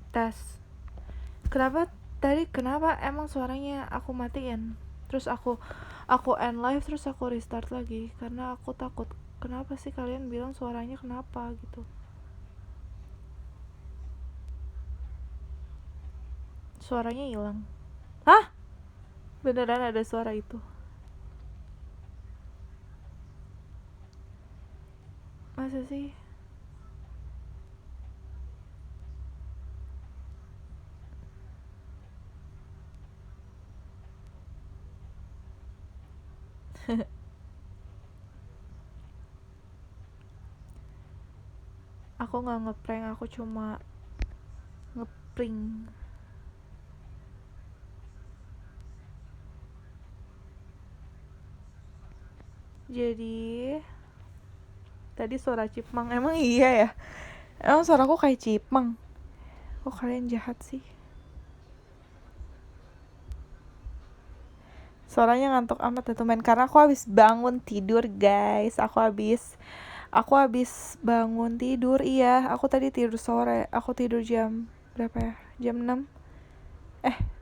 Tes. Kenapa emang suaranya aku matiin? Terus aku end live, terus aku restart lagi karena aku takut. Kenapa sih kalian bilang suaranya kenapa gitu? Suaranya hilang. Hah? Beneran ada suara itu? Masa sih? Aku nggak ngeprank, aku cuma ngepring. Jadi tadi suara cipmang. Emang iya ya? Emang suaraku kayak cipmang? Kok kalian jahat sih? Suaranya ngantuk amat ya teman, karena aku habis bangun tidur guys. Aku habis bangun tidur. Iya, aku tadi tidur sore. Aku tidur jam berapa ya? Jam 6.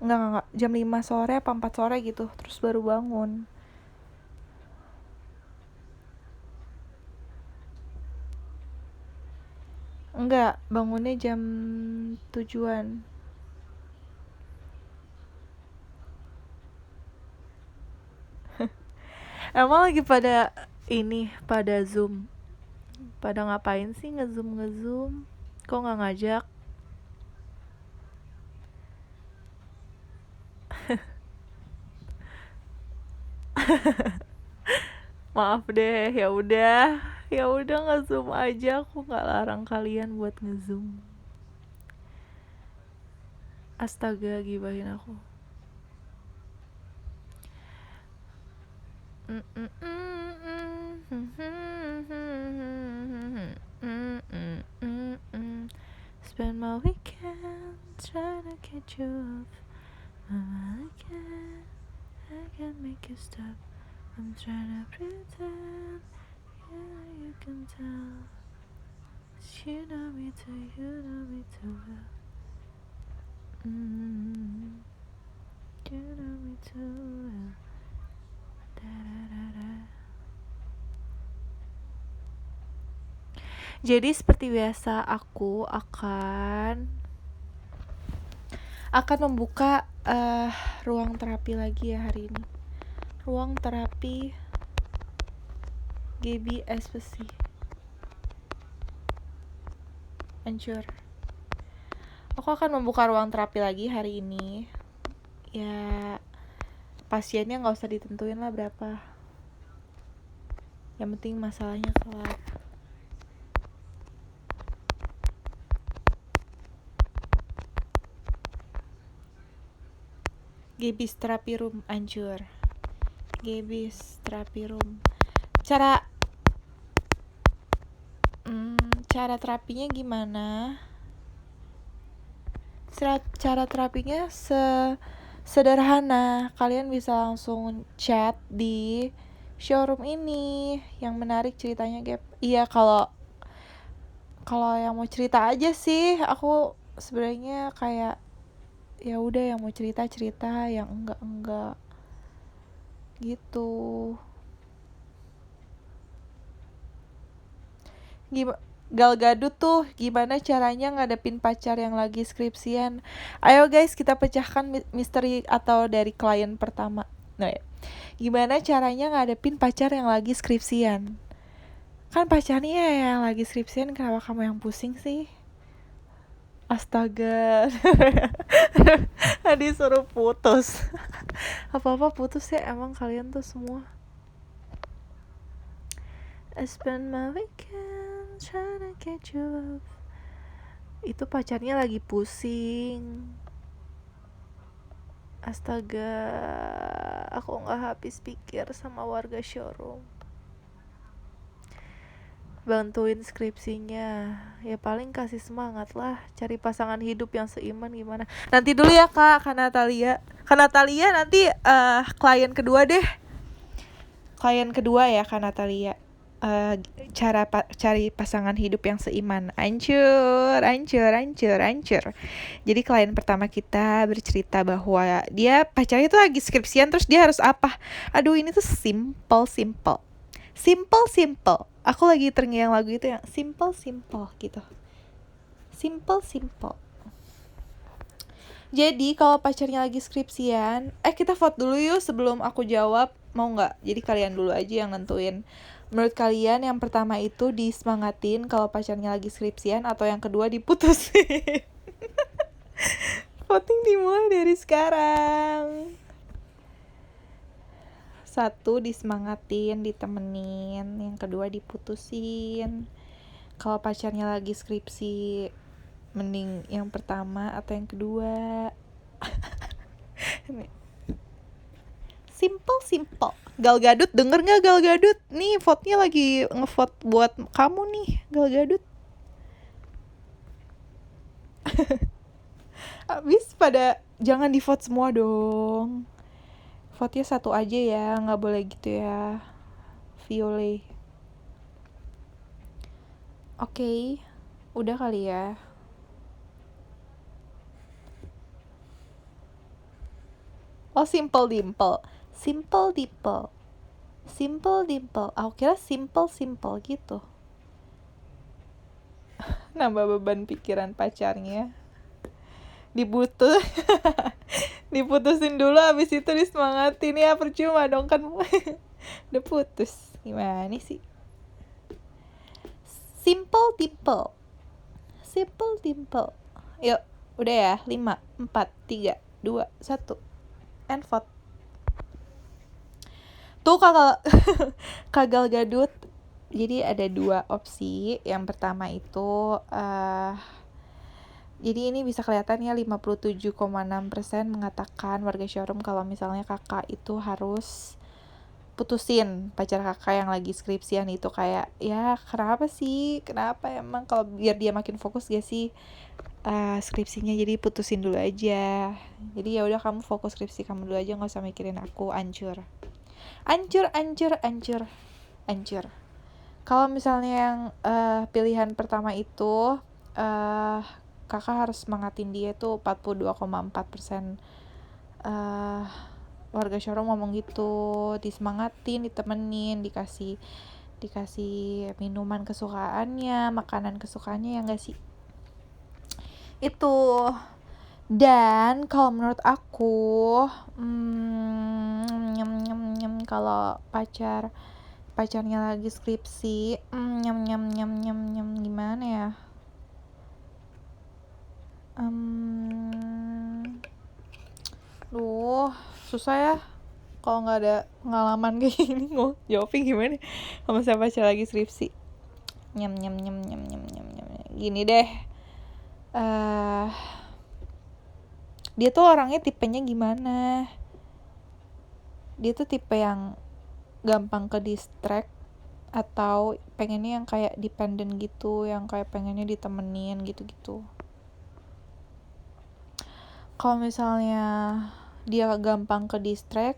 Enggak. Jam 5 sore apa 4 sore gitu. Terus baru bangun. Enggak, bangunnya jam 7-an. Emang lagi pada Zoom. Pada ngapain sih nge-zoom? Kok nggak ngajak? Maaf deh, ya udah nge-zoom aja. Aku nggak larang kalian buat nge-zoom. Astaga, gibahin aku. Spend my weekend trying to catch you up. I can't make you stop. I'm trying to pretend, yeah, you can tell. You know me too well. You know me too well. Da-da-da-da. Jadi seperti biasa aku akan membuka ruang terapi lagi ya hari ini. Ruang terapi Gaby Espesi. Anjur. Aku akan membuka ruang terapi lagi hari ini. Ya, pasiennya nggak usah ditentuin lah berapa. Yang penting masalahnya kelar. Gaby's Therapy Room, anjur. Gaby's Therapy Room. Cara terapinya gimana? Cara terapinya sederhana. Kalian bisa langsung chat di showroom ini. Yang menarik ceritanya, Gap. Iya, kalau yang mau cerita aja sih, aku sebenarnya kayak ya udah, yang mau cerita, yang enggak gitu. Gal Gadot tuh gimana caranya ngadepin pacar yang lagi skripsian? Ayo guys, kita pecahkan misteri atau dari klien pertama. Nah, ya. Gimana caranya ngadepin pacar yang lagi skripsian? Kan pacarnya yang lagi skripsian, kenapa kamu yang pusing sih? Astaga. Disuruh putus. Apa-apa putus ya emang kalian tuh semua. I spend my weekend trying to get you up. Itu pacarnya lagi pusing. Astaga, aku gak habis pikir sama warga showroom. Bantuin skripsinya, ya paling kasih semangat lah. Cari pasangan hidup yang seiman gimana. Nanti dulu ya Kak Natalia nanti klien kedua deh. Klien kedua ya Kak Natalia. cari pasangan hidup yang seiman. Ancur. Jadi klien pertama kita bercerita bahwa dia pacarnya tuh lagi skripsian, terus dia harus apa? Aduh, ini tuh simple. Aku lagi terngiang lagu itu yang simple gitu. Simple. Jadi kalau pacarnya lagi skripsian, kita vote dulu yuk sebelum aku jawab, mau nggak? Jadi kalian dulu aja yang nentuin. Menurut kalian yang pertama itu disemangatin kalau pacarnya lagi skripsian, atau yang kedua diputusin? Voting dimulai dari sekarang. 1 disemangatin, ditemenin. Yang kedua diputusin. Kalau pacarnya lagi skripsi, mending yang pertama atau yang kedua? Simple. Gal Gadot, denger gak Gal Gadot? Nih vote-nya lagi ngevote buat kamu nih, Gal Gadot. Abis pada jangan di vote semua dong. Vote-nya 1 aja ya, gak boleh gitu ya. Violet. Oke, udah kali ya. Oh, Simple Dimple. Aku kira simple gitu. Nambah beban pikiran pacarnya. Diputusin dulu, abis itu disemangatin ya, percuma dong kan. Udah putus, gimana sih? Simple Dimple. Yuk, udah ya. 5, 4, 3, 2, 1. And vote. Tuh Kak Gal Gadot. Jadi ada 2 opsi. Yang pertama itu jadi ini bisa kelihatan ya, 57,6% mengatakan warga showroom kalau misalnya kakak itu harus putusin pacar kakak yang lagi skripsian itu. Kayak ya kenapa emang, kalau biar dia makin fokus gak sih skripsinya, jadi putusin dulu aja. Jadi ya udah, kamu fokus skripsi kamu dulu aja, nggak usah mikirin aku. Ancur. Kalau misalnya yang pilihan pertama itu kakak harus semangatin dia tuh 42,4%. Warga showroom ngomong gitu, disemangatin, ditemenin, dikasih minuman kesukaannya, makanan kesukaannya, ya nggak sih? Itu. Dan kalau menurut aku kalau pacarnya lagi skripsi, gimana ya? Susah ya kalau nggak ada pengalaman kayak gini. Mau jawabnya gimana sama saya pacar lagi skripsi? Gini deh, dia tuh orangnya tipenya gimana? Dia tuh tipe yang gampang ke distract, atau pengennya yang kayak dependent gitu, yang kayak pengennya ditemenin gitu-gitu? Kalau misalnya dia gampang ke distract,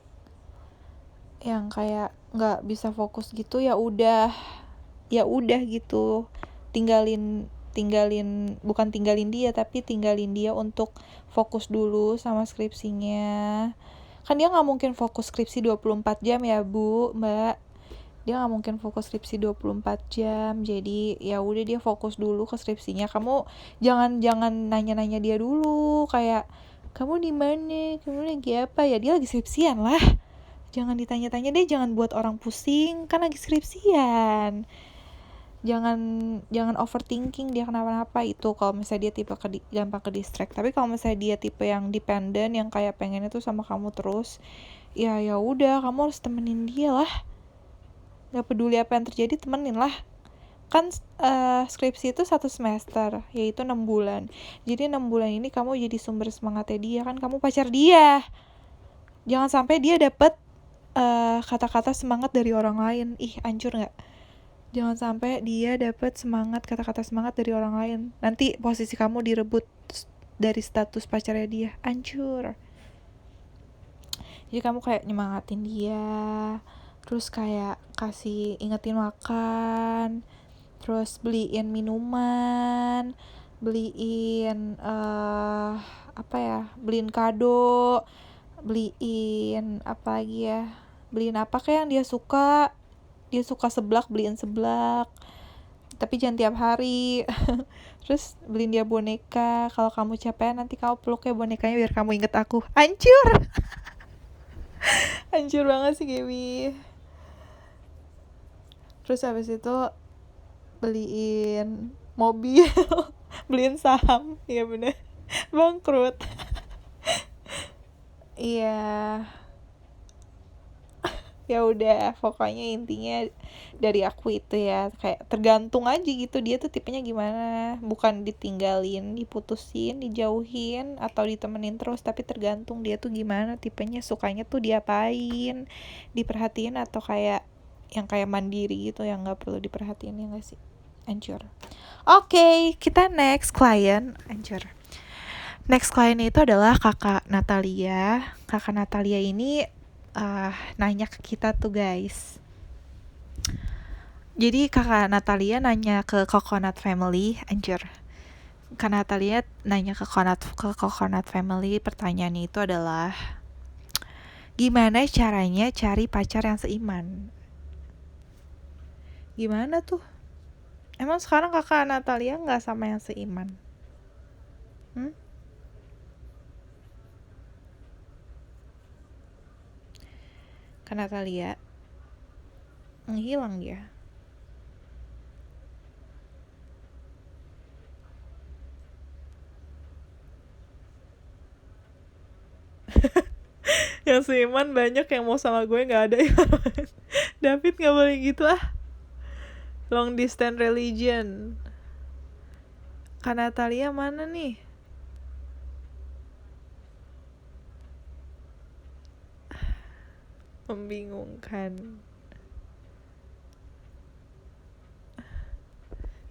yang kayak nggak bisa fokus gitu, ya udah gitu, bukan tinggalin dia, tapi tinggalin dia untuk fokus dulu sama skripsinya. Kan dia nggak mungkin fokus skripsi 24 jam ya Mbak. Dia nggak mungkin fokus skripsi 24 jam. Jadi ya udah, dia fokus dulu ke skripsinya. Kamu jangan nanya-nanya dia dulu kayak, kamu di mana, kamu lagi apa? Ya dia lagi skripsian lah. Jangan ditanya-tanya deh, jangan buat orang pusing, kan lagi skripsian. Jangan overthinking dia kenapa-napa. Itu kalau misalnya dia tipe gampang ke distract. Tapi kalau misalnya dia tipe yang dependent, yang kayak pengennya tuh sama kamu terus, ya udah, kamu harus temenin dia lah. Gak peduli apa yang terjadi, temenin lah. Kan skripsi itu 1 semester, yaitu 6 bulan. Jadi 6 bulan ini kamu jadi sumber semangatnya dia, kan kamu pacar dia. Jangan sampai dia dapet kata-kata semangat dari orang lain. Hancur gak? Jangan sampai dia dapet kata-kata semangat dari orang lain. Nanti posisi kamu direbut dari status pacarnya dia. Hancur. Jadi kamu kayak nyemangatin dia, terus kayak kasih ingetin makan, terus beliin minuman, beliin apa ya, beliin kado, beliin apa lagi ya, beliin apa kayak yang dia suka seblak, beliin seblak tapi jangan tiap hari. Terus beliin dia boneka, kalau kamu capek nanti kamu peluk ya bonekanya biar kamu inget aku. Hancur. Hancur banget sih Gaby. Terus habis itu beliin mobil. Beliin saham, iya bener, bangkrut. Iya, ya udah pokoknya intinya dari aku itu ya, kayak tergantung aja gitu dia tuh tipenya gimana, bukan ditinggalin, diputusin, dijauhin atau ditemenin terus, tapi tergantung dia tuh gimana tipenya, sukanya tuh diapain, diperhatiin atau kayak yang kayak mandiri gitu yang nggak perlu diperhatiin, ya nggak sih. Anjur. Oke, kita next klien. Anjur. Next klien itu adalah kakak Natalia. Kakak Natalia ini nanya ke kita tuh guys. Jadi kakak Natalia nanya ke Coconut Family. Anjir. Kak Natalia nanya ke Coconut Family. Pertanyaannya itu adalah, gimana caranya cari pacar yang seiman? Gimana tuh? Emang sekarang kakak Natalia gak sama yang seiman? Kak Natalia menghilang dia. Yang seiman banyak, yang mau sama gue gak ada ya. David gak boleh gitu ah. Long distance religion. Kak Natalia mana nih? Membingungkan.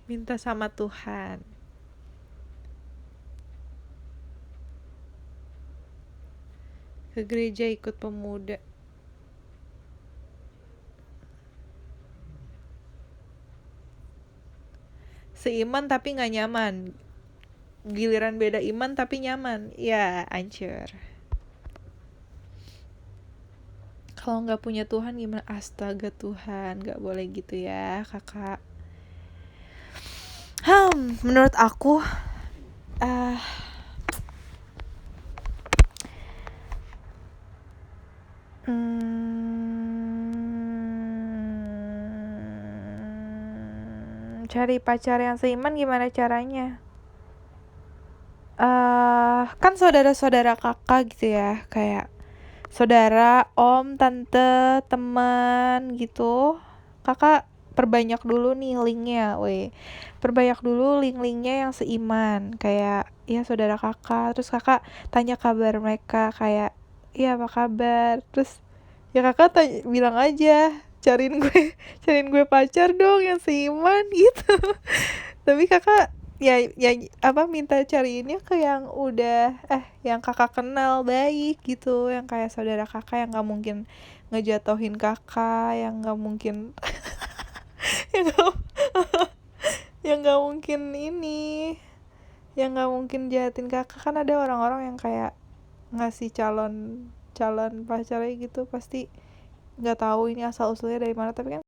Minta sama Tuhan. Ke gereja ikut pemuda. Seiman tapi gak nyaman. Giliran beda iman tapi nyaman. Ya, hancur. Kalau gak punya Tuhan gimana? Astaga Tuhan, gak boleh gitu ya kakak. Menurut aku cari pacar yang seiman gimana caranya? Kan saudara-saudara kakak gitu ya, kayak saudara, om, tante, teman gitu. Kakak perbanyak dulu nih linknya, perbanyak dulu link-linknya yang seiman, kayak ya saudara kakak. Terus kakak tanya kabar mereka, kayak iya apa kabar. Terus ya kakak bilang aja, cariin gue pacar dong yang seiman gitu. Tapi kakak ya apa, minta cariinnya ke yang udah yang kakak kenal baik gitu, yang kayak saudara kakak yang nggak mungkin ngejatohin kakak, yang nggak mungkin yang nggak mungkin ini, yang nggak mungkin jahatin kakak. Kan ada orang-orang yang kayak ngasih calon pacarnya gitu, pasti nggak tahu ini asal usulnya dari mana, tapi kan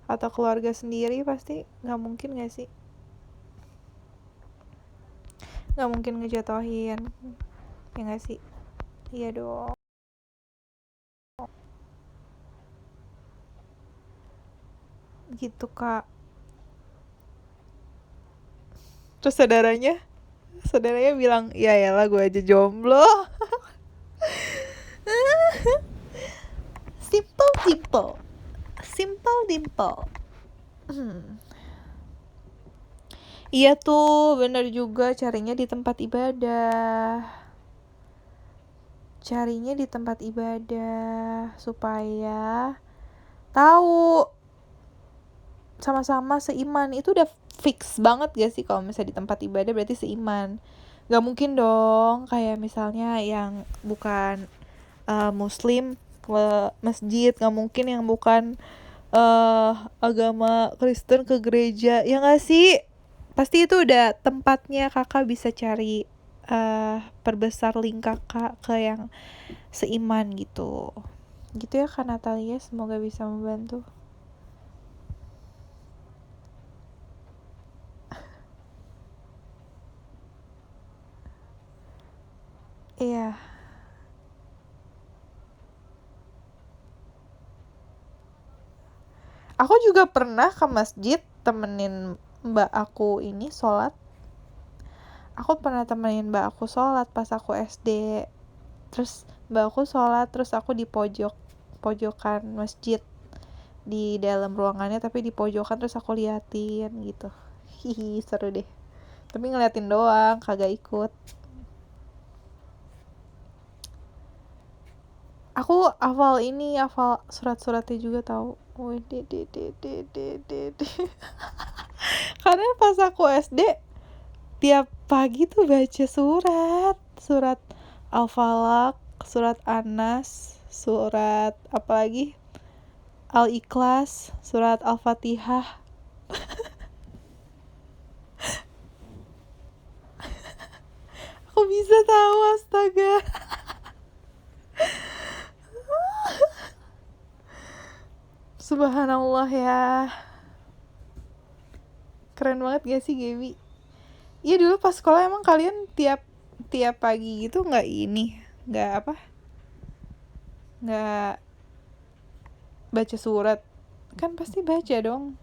atau keluarga sendiri pasti nggak mungkin nggak sih, nggak mungkin ngejatohin, ya nggak sih. Iya dong gitu kak. Terus saudaranya bilang, ya lah gue aja jomblo. simple. Iya tuh, bener juga, carinya di tempat ibadah supaya tahu sama-sama seiman. Itu udah fix banget gak sih? Kalau misalnya di tempat ibadah berarti seiman. Gak mungkin dong kayak misalnya yang bukan muslim ke masjid, nggak mungkin yang bukan agama Kristen ke gereja, ya nggak sih? Pasti itu udah tempatnya. Kakak bisa cari perbesar link kakak ke yang seiman gitu. Gitu ya Kak Natalia, semoga bisa membantu. Iya, aku juga pernah ke masjid temenin mbak aku ini sholat. Aku pernah temenin mbak aku sholat pas aku SD. Terus mbak aku sholat, terus aku di pojokan masjid, di dalam ruangannya tapi di pojokan, terus aku liatin gitu. Hihi, seru deh. Tapi ngeliatin doang, kagak ikut. Aku hafal surat-suratnya juga tahu. Karena pas aku SD tiap pagi tuh baca surat Al-Falaq, surat Anas, surat apa lagi, Al-Ikhlas, surat Al-Fatihah. Aku bisa tahu, astaga. Subhanallah ya. Keren banget gak sih Gaby? Iya, dulu pas sekolah emang kalian tiap tiap pagi gitu nggak ini, nggak apa, nggak baca surat? Kan pasti baca dong.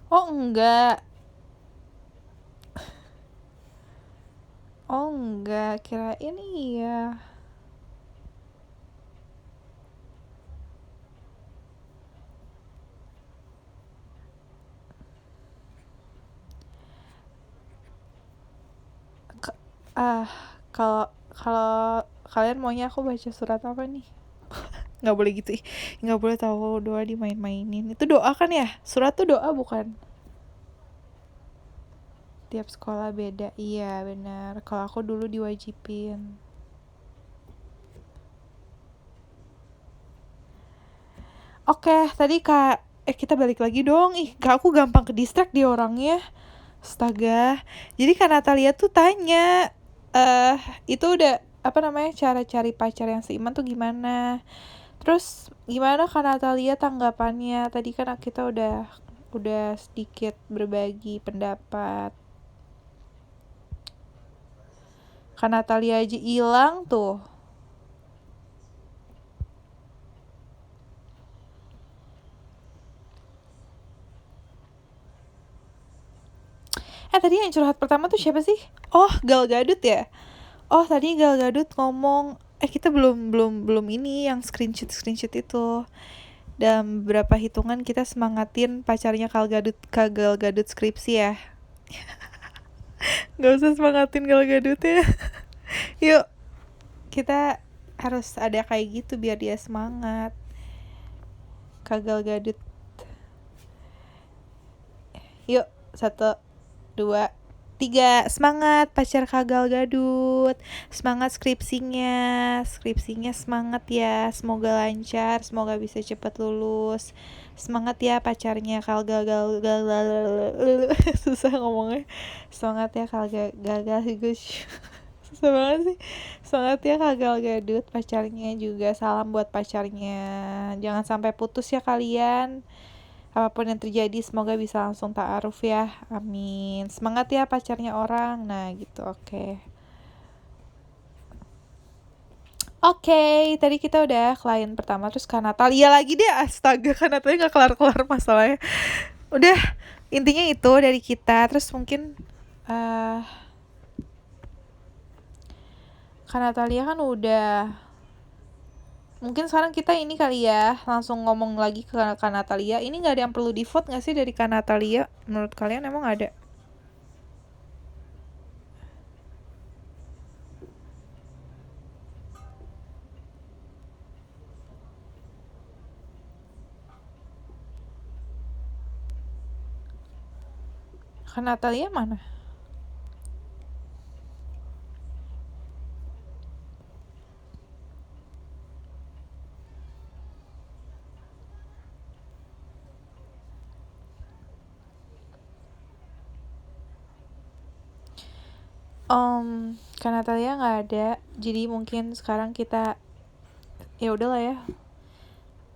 Oh enggak. Oh enggak, kirain iya. Ah, kalau kalau kalian maunya aku baca surat apa nih? Nggak boleh gitu, nggak boleh tahu doa dimain-mainin. Itu doa kan ya? Surat tuh doa bukan? Tiap sekolah beda. Iya benar. Kalau aku dulu diwajibin. Oke, tadi kak, kita balik lagi dong. Ih, kak, aku gampang ke distract di orangnya. Astaga. Jadi kak Natalia tuh tanya, eh itu udah apa namanya, cara cari pacar yang seiman tuh gimana? Terus gimana Kak Natalia tanggapannya? Tadi kan kita udah sedikit berbagi pendapat. Kak Natalia aja hilang tuh. Tadi yang curhat pertama tuh siapa sih? Oh, Gal Gadot ya? Oh, tadi Gal Gadot ngomong, kita belum ini yang screenshot itu. Dalam beberapa hitungan kita semangatin pacarnya Gal Gadot skripsi ya. Gak usah semangatin Gal Gadot ya. Yuk, kita harus ada kayak gitu biar dia semangat. Gal Gadot. Yuk, 1, 2, 3, semangat pacar Gal Gadot. Semangat skripsinya semangat ya, semoga lancar, semoga bisa cepat lulus. Semangat ya pacarnya Gal susah ngomongnya. Semangat ya Gal Gus. Susah banget sih. Semangat ya Gal Gadot, pacarnya juga. Salam buat pacarnya, jangan sampai putus ya kalian. Apapun yang terjadi semoga bisa langsung ta'aruf ya, amin. Semangat ya pacarnya orang. Nah gitu, oke. Oke, tadi kita udah klien pertama, terus Kak Natalia lagi deh. Astaga, Kak Natalia gak kelar-kelar masalahnya. Udah, intinya itu dari kita. Terus mungkin Kak Natalia kan udah, mungkin sekarang kita ini kali ya, langsung ngomong lagi ke Kak Natalia. Ini gak ada yang perlu di vote gak sih dari Kak Natalia? Menurut kalian emang ada? Kan Natalia mana? Kan Natalia nggak ada, jadi mungkin sekarang kita ya udahlah ya.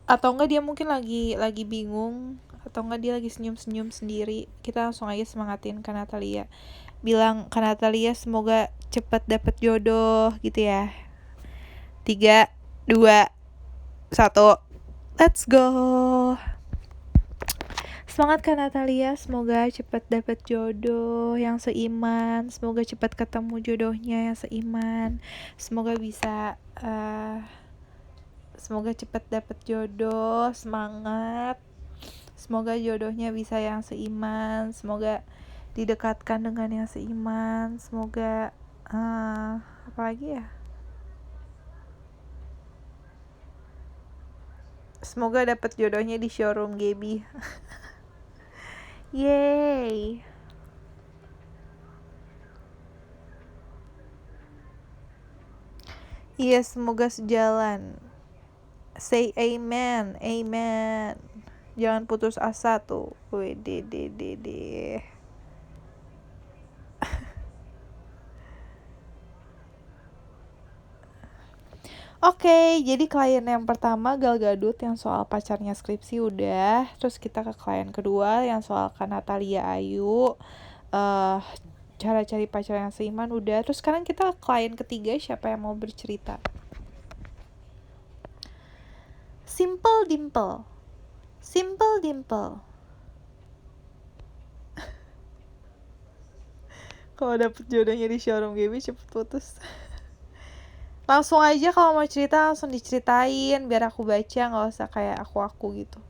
Atau enggak dia mungkin lagi bingung, atau enggak dia lagi senyum-senyum sendiri. Kita langsung aja semangatin Kak Natalia. Bilang Kak Natalia semoga cepat dapet jodoh gitu ya. 3, 2, 1, let's go. Semangat Kak Natalia, semoga cepat dapat jodoh yang seiman, semoga cepat ketemu jodohnya yang seiman, semoga bisa semoga cepat dapat jodoh, semangat. Semoga jodohnya bisa yang seiman, semoga didekatkan dengan yang seiman, semoga apa lagi ya? Semoga dapat jodohnya di showroom Gaby. Yeay. Iya, semoga sejalan. Say amen, amen. Jangan putus asa tuh. Wede. Oke, jadi klien yang pertama Gal Gadot yang soal pacarnya skripsi udah. Terus kita ke klien kedua yang soal Kak Natalia Ayu. Cara cari pacar yang seiman udah. Terus sekarang kita ke klien ketiga, siapa yang mau bercerita? Simple Dimple. Kalau dapet jodohnya di showroom Gaby cepet putus. Langsung aja kalau mau cerita langsung diceritain biar aku baca, nggak usah kayak aku gitu.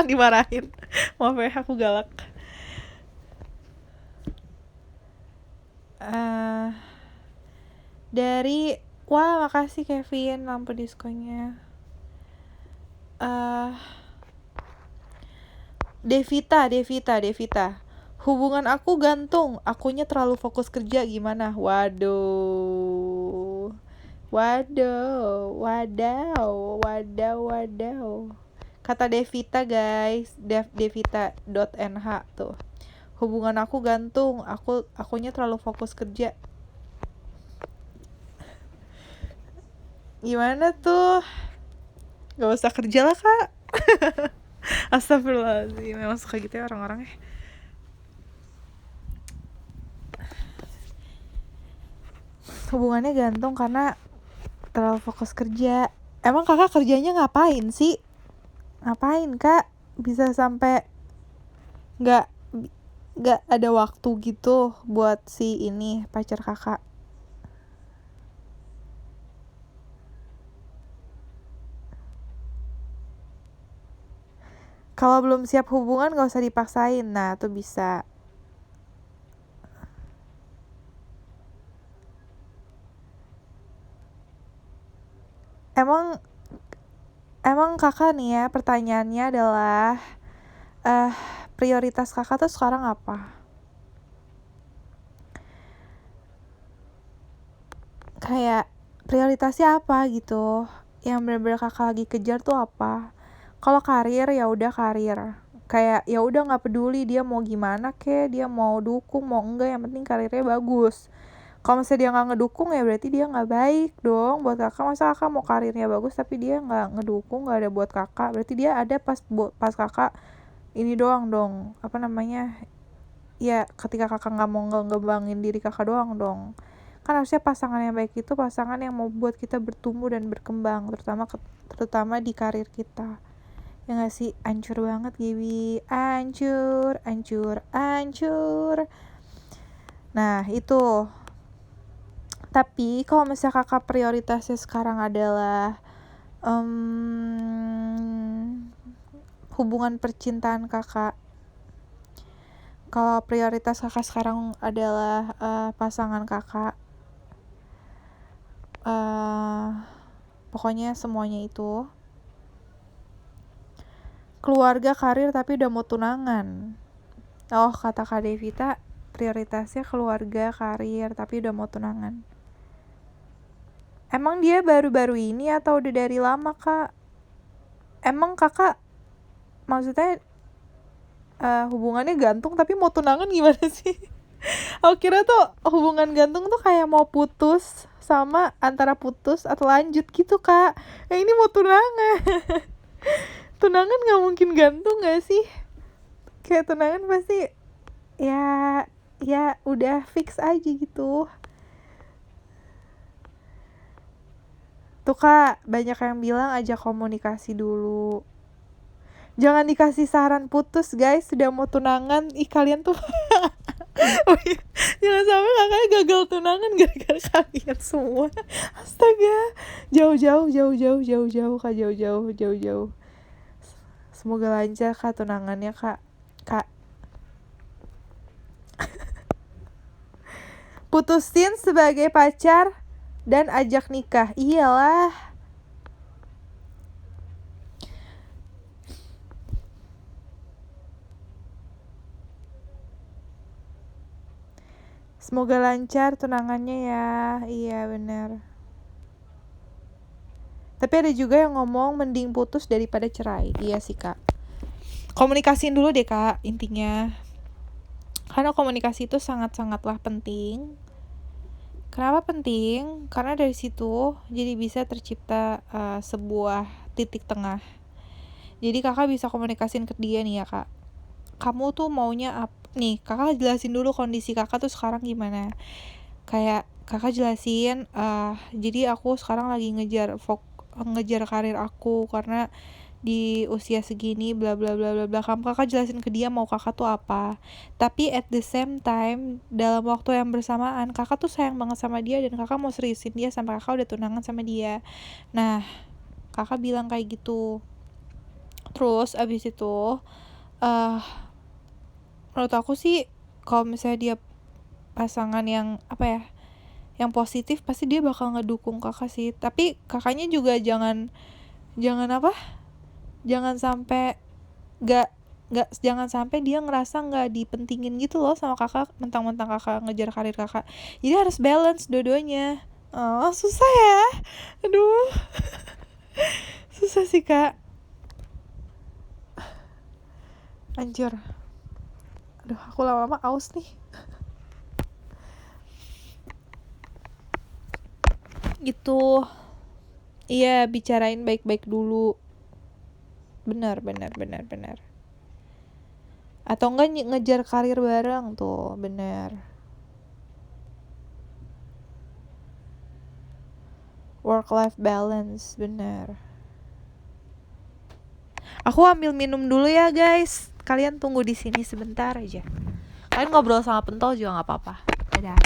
Dimarahin. Maaf ya, aku galak. Dari wah, makasih Kevin lampu diskonnya. Devita. Hubungan aku gantung, akunya terlalu fokus kerja gimana? Waduh. Kata Devita guys, devita.nh tuh. Hubungan aku gantung, akunya terlalu fokus kerja. Gimana tuh? Gak usah kerja lah kak. Astagfirullahaladzim, memang suka gitu ya orang-orang ya. Hubungannya gantung karena terlalu fokus kerja. Emang kakak kerjanya ngapain sih? Ngapain kak? Bisa sampai gak ada waktu gitu buat si ini pacar kakak. Kalau belum siap hubungan gak usah dipaksain. Nah tuh bisa. Emang kakak nih ya, pertanyaannya adalah prioritas kakak tuh sekarang apa? Kayak prioritasnya apa gitu? Yang benar-benar kakak lagi kejar tuh apa? Kalau karir ya udah karir. Kayak ya udah nggak peduli dia mau gimana kek, dia mau dukung mau enggak, yang penting karirnya bagus. Kalau misalnya dia nggak ngedukung ya berarti dia nggak baik dong buat kakak. Masa kakak mau karirnya bagus tapi dia nggak ngedukung, nggak ada buat kakak, berarti dia ada pas kakak ini doang dong, apa namanya ya, ketika kakak nggak mau ngembangin diri kakak doang dong. Kan harusnya pasangan yang baik itu pasangan yang mau buat kita bertumbuh dan berkembang, terutama di karir kita. Ya nggak sih? Ancur banget Gibi, ancur. Nah itu. Tapi kalau misalnya kakak prioritasnya sekarang adalah hubungan percintaan kakak, kalau prioritas kakak sekarang adalah pasangan kakak, pokoknya semuanya itu, keluarga, karir, tapi udah mau tunangan, Oh, kata Kak Devita prioritasnya keluarga, karir, tapi udah mau tunangan. Emang dia baru-baru ini atau udah dari lama, Kak? Emang kakak maksudnya hubungannya gantung tapi mau tunangan gimana sih? Aku kira tuh hubungan gantung tuh kayak mau putus sama antara putus atau lanjut gitu, Kak. Ini mau tunangan. Tunangan nggak mungkin gantung nggak sih? Kayak tunangan pasti ya ya udah fix aja gitu. Tuh Kak, banyak yang bilang ajak komunikasi dulu. Jangan dikasih saran putus guys, sudah mau tunangan. Ih kalian tuh oh iya. Jangan sampai kakaknya gagal tunangan gara-gara kalian semua. Astaga. Jauh-jauh Kak, jauh-jauh. Semoga lancar Kak tunangannya Kak. Kak, putusin sebagai pacar dan ajak nikah. Iyalah. Semoga lancar tunangannya ya. Iya benar. Tapi ada juga yang ngomong mending putus daripada cerai. Iya sih Kak. Komunikasiin dulu deh Kak intinya. Karena komunikasi itu sangat-sangatlah penting. Kenapa penting? Karena dari situ jadi bisa tercipta sebuah titik tengah. Jadi kakak bisa komunikasiin ke dia nih ya kak. Kamu tuh maunya apa? Nih kakak jelasin dulu kondisi kakak tuh sekarang gimana. Kayak kakak jelasin, jadi aku sekarang lagi ngejar karir aku karena di usia segini bla bla bla bla bla. Kakak jelasin ke dia mau kakak tuh apa, tapi at the same time dalam waktu yang bersamaan kakak tuh sayang banget sama dia dan kakak mau seriusin dia sampai kakak udah tunangan sama dia. Nah kakak bilang kayak gitu. Terus abis itu menurut aku sih kalau misalnya dia pasangan yang apa ya, yang positif, pasti dia bakal ngedukung kakak sih. Tapi kakaknya juga jangan apa, jangan sampai jangan sampai dia ngerasa nggak dipentingin gitu loh sama kakak, mentang-mentang kakak ngejar karir kakak. Jadi harus balance dua-duanya. Oh susah ya, aduh. Susah sih kak, anjir. Aduh aku lama-lama aus nih. Gitu. Iya bicarain baik-baik dulu. Benar. Atau enggak ngejar karir bareng tuh, bener. Work life balance, bener. Aku ambil minum dulu ya guys. Kalian tunggu di sini sebentar aja. Kalian ngobrol sama pentol juga nggak apa-apa. Dadah.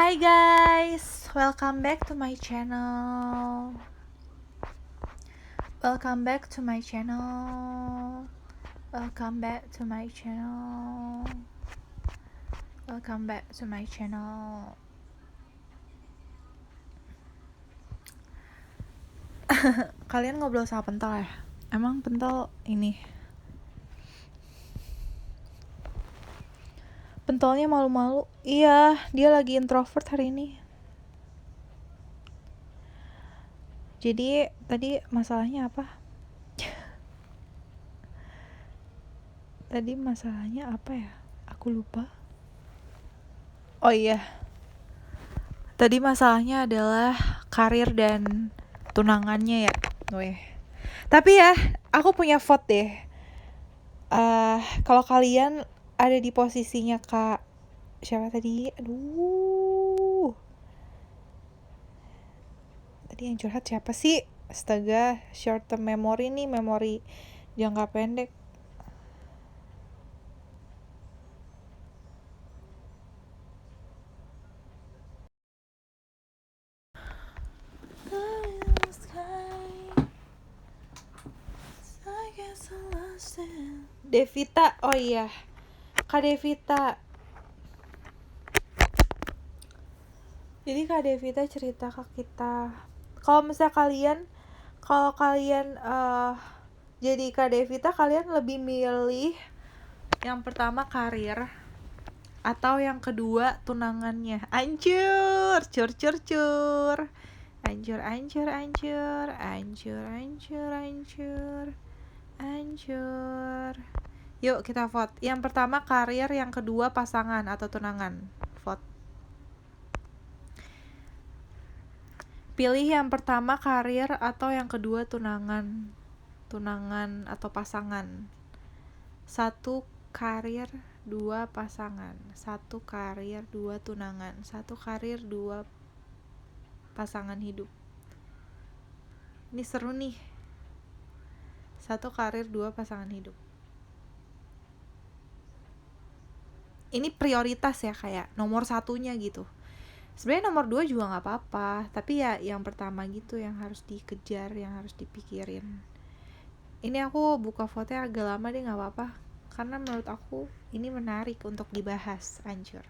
Hi guys, welcome back to my channel. Welcome back to my channel. Welcome back to my channel. Welcome back to my channel. Kalian ngobrol sama Pentol ya? Emang Pentol ini Pentolnya malu-malu. Iya, dia lagi introvert hari ini. Jadi tadi masalahnya apa? Tadi masalahnya apa ya? Aku lupa. Oh iya. Tadi masalahnya adalah karir dan tunangannya ya. Weh. Tapi ya, aku punya vote deh. Kalau kalian ada di posisinya Kak siapa tadi? Aduh. Tadi yang curhat siapa sih? Astaga, short term memory nih, memori jangka pendek. Devita, oh iya, Kak Devita. Jadi Kak Devita cerita ke kita, kalau misalnya kalian jadi Kak Devita, kalian lebih milih yang pertama karir atau yang kedua tunangannya? Ancur, cur cur cur. Ancur ancur ancur, ancur ancur ancur, ancur. Yuk kita vote. Yang pertama karir, yang kedua pasangan atau tunangan. Vote. Pilih yang pertama karir atau yang kedua tunangan. Tunangan atau pasangan. 1 karir, 2 pasangan. 1 karir, 2 tunangan. 1 karir, 2 pasangan hidup. Ini seru nih. 1 karir, 2 pasangan hidup. Ini prioritas ya, kayak nomor satunya gitu. Sebenarnya nomor 2 juga nggak apa-apa, tapi ya yang pertama gitu yang harus dikejar, yang harus dipikirin. Ini aku buka fotonya agak lama deh, nggak apa-apa, karena menurut aku ini menarik untuk dibahas. Anjir.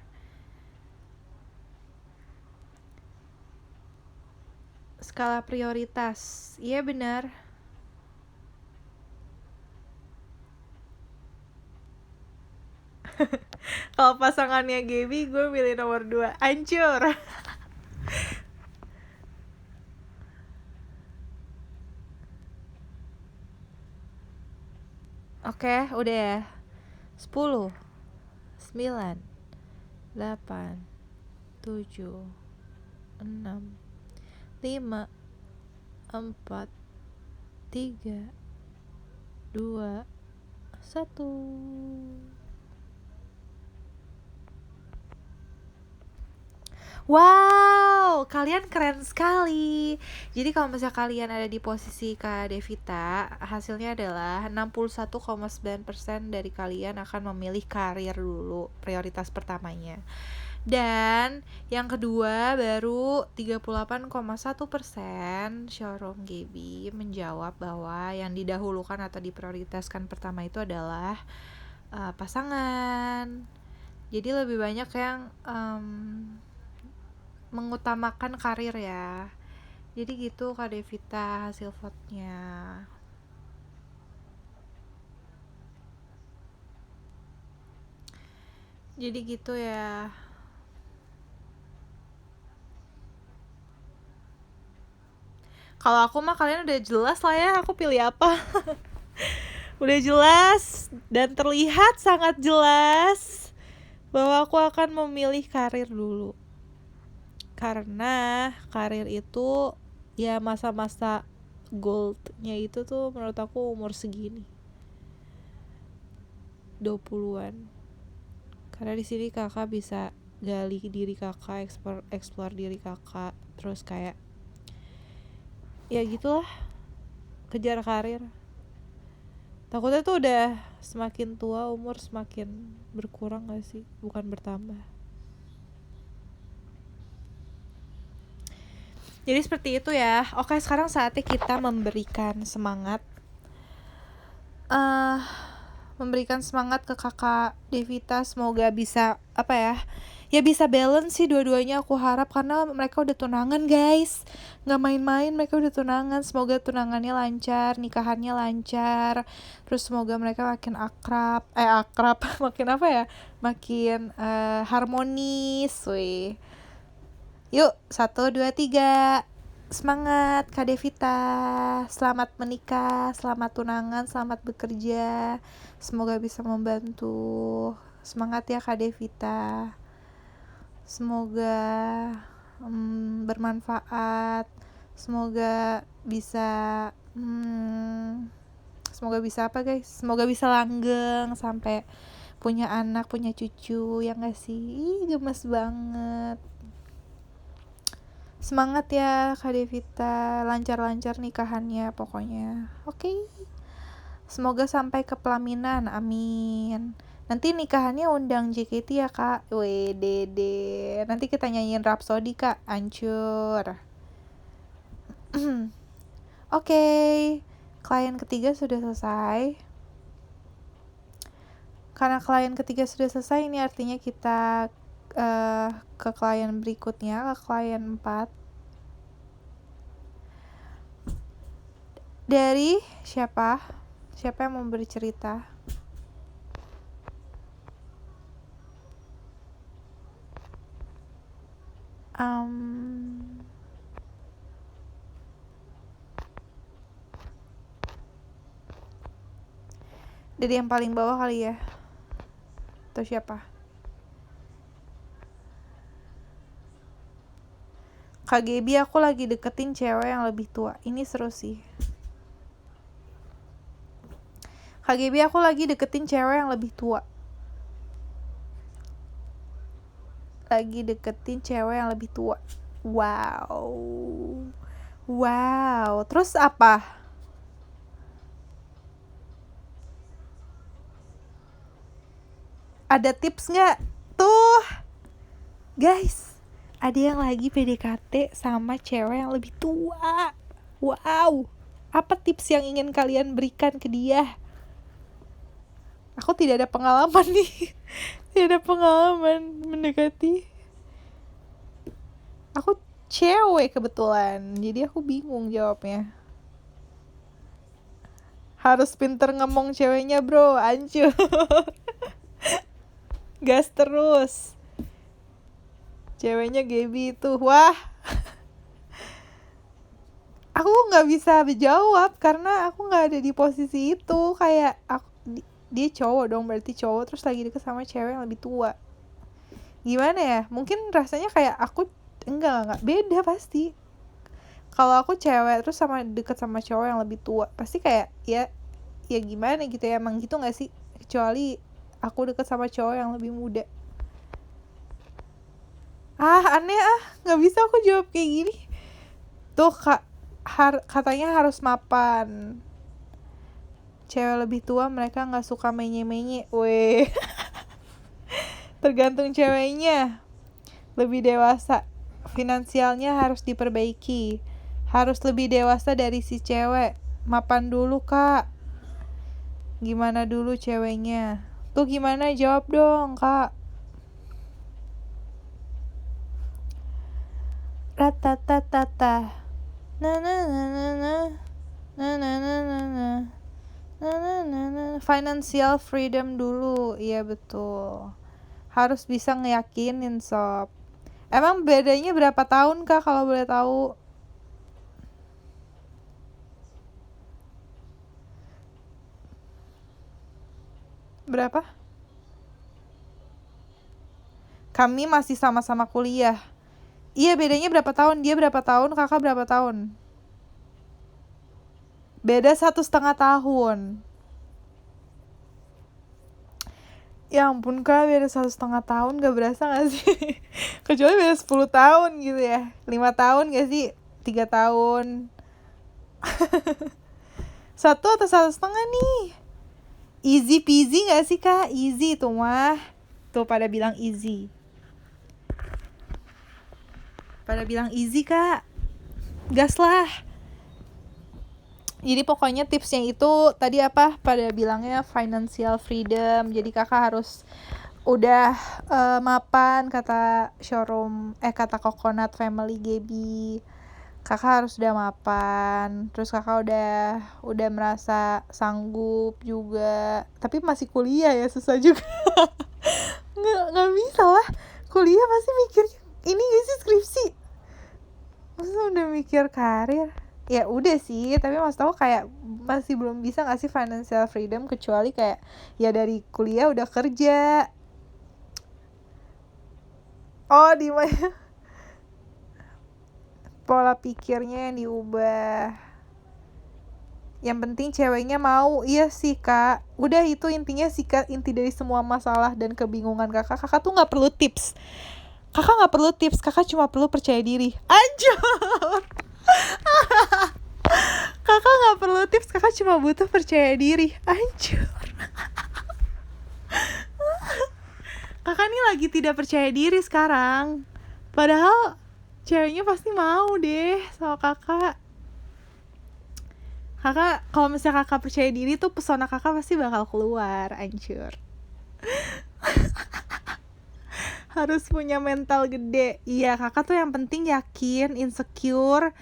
Skala prioritas, iya benar. Kalau pasangannya Gaby, gue milih nomor 2. Hancur. Oke, udah ya. 10 9 8 7 6 5 4 3 2 1. Wow, kalian keren sekali. Jadi kalau misalnya kalian ada di posisi Kak Devita, hasilnya adalah 61,9% dari kalian akan memilih karir dulu, prioritas pertamanya. Dan yang kedua baru 38,1% showroom Gaby menjawab bahwa yang didahulukan atau diprioritaskan pertama itu adalah pasangan. Jadi lebih banyak yang mengutamakan karir ya. Jadi gitu Kak Devita hasil vote-nya. Jadi gitu ya. Kalau aku mah kalian udah jelas lah ya aku pilih apa. Udah jelas dan terlihat sangat jelas bahwa aku akan memilih karir dulu. Karena karir itu ya masa-masa goldnya itu tuh menurut aku umur segini, 20-an. Karena di sini kakak bisa gali diri kakak, explore diri kakak, terus kayak ya gitulah, kejar karir. Takutnya tuh udah semakin tua umur semakin berkurang gak sih, bukan bertambah. Jadi seperti itu ya. Oke, sekarang saatnya kita memberikan semangat. Memberikan semangat ke kakak Devita. Semoga bisa, apa ya, ya bisa balance sih dua-duanya aku harap. Karena mereka udah tunangan guys, gak main-main, mereka udah tunangan. Semoga tunangannya lancar, nikahannya lancar. Terus semoga mereka makin akrab makin apa ya, makin harmonis. Wih, yuk 1, 2, 3, semangat Kak Devita. Selamat menikah, selamat tunangan, selamat bekerja. Semoga bisa membantu. Semangat ya Kak Devita. Semoga bermanfaat. Semoga bisa semoga bisa apa guys? Semoga bisa langgeng sampai punya anak, punya cucu. Ya gak sih? Gemes banget. Semangat ya Kak Devita, lancar-lancar nikahannya pokoknya. Oke. Semoga sampai ke pelaminan, amin. Nanti nikahannya undang JKT ya Kak. Weh dede. Nanti kita nyanyiin Rhapsody Kak, hancur. Oke. Klien ketiga sudah selesai. Karena klien ketiga sudah selesai, ini artinya kita ke klien berikutnya, ke klien 4. Dari siapa yang mau bercerita? Dari yang paling bawah kali ya, atau siapa? Kak Gaby, aku lagi deketin cewek yang lebih tua. Ini seru sih. Kak Gaby, aku lagi deketin cewek yang lebih tua. Lagi deketin cewek yang lebih tua. Wow. Terus apa? Ada tips gak? Tuh guys, ada yang lagi PDKT sama cewek yang lebih tua. Wow. Apa tips yang ingin kalian berikan ke dia? Aku tidak ada pengalaman nih. Tidak ada pengalaman mendekati. Aku cewek kebetulan, jadi aku bingung jawabnya. Harus pinter ngomong ceweknya bro, hancur. Gas terus. Ceweknya Gaby itu, wah. Aku gak bisa jawab karena aku gak ada di posisi itu. Kayak dia cowok dong, berarti cowok terus lagi deket sama cewek yang lebih tua. Gimana ya? Mungkin rasanya kayak aku enggak beda pasti. Kalau aku cewek terus deket sama cowok yang lebih tua, pasti kayak ya gimana gitu ya, emang gitu gak sih? Kecuali aku deket sama cowok yang lebih muda. Aneh gak bisa aku jawab kayak gini. Tuh katanya harus mapan. Cewek lebih tua mereka gak suka menye-menye. Weh. Tergantung ceweknya. Lebih dewasa. Finansialnya harus diperbaiki. Harus lebih dewasa dari si cewek. Mapan dulu kak. Gimana dulu ceweknya? Tuh gimana, jawab dong kak. Ratatatata. Na na na na na. Na na na na na. Na na na na. Financial freedom dulu. Iya betul. Harus bisa ngeyakinin sob. Emang bedanya berapa tahun kak kalau boleh tahu? Berapa? Kami masih sama-sama kuliah. Iya bedanya berapa tahun? Dia berapa tahun? Kakak berapa tahun? Beda 1,5 tahun. Ya ampun kak, beda 1,5 tahun gak berasa gak sih? Kecuali beda 10 tahun gitu ya. 5 tahun gak sih? 3 tahun. 1 atau 1,5 nih? Easy peasy gak sih kak? Easy tuh mah. Tuh pada bilang easy. Pada bilang easy kak. gas lah. Jadi pokoknya tipsnya itu tadi apa pada bilangnya financial freedom. Jadi kakak harus udah mapan kata kata Coconut Family Gaby. Kakak harus udah mapan, terus kakak udah merasa sanggup juga, tapi masih kuliah ya, susah juga. nggak bisa lah, kuliah pasti mikirnya ini gak sih skripsi, masa udah mikir karir. Ya udah sih, tapi mas tau kayak masih belum bisa nggak sih financial freedom, kecuali kayak ya dari kuliah udah kerja. Oh di mana pola pikirnya yang diubah. Yang penting ceweknya mau. Iya sih kak, udah itu intinya sih kak, inti dari semua masalah dan kebingungan kakak tuh nggak perlu tips. Kakak nggak perlu tips, kakak cuma perlu percaya diri. Anjir. Kakak nggak perlu tips, kakak cuma butuh percaya diri. Anjir. Kakak nih lagi tidak percaya diri sekarang, padahal ceweknya pasti mau deh sama kakak. Kakak kalau misalnya kakak percaya diri tuh pesona kakak pasti bakal keluar. Anjir. Harus punya mental gede. Iya, kakak tuh yang penting yakin, insecure,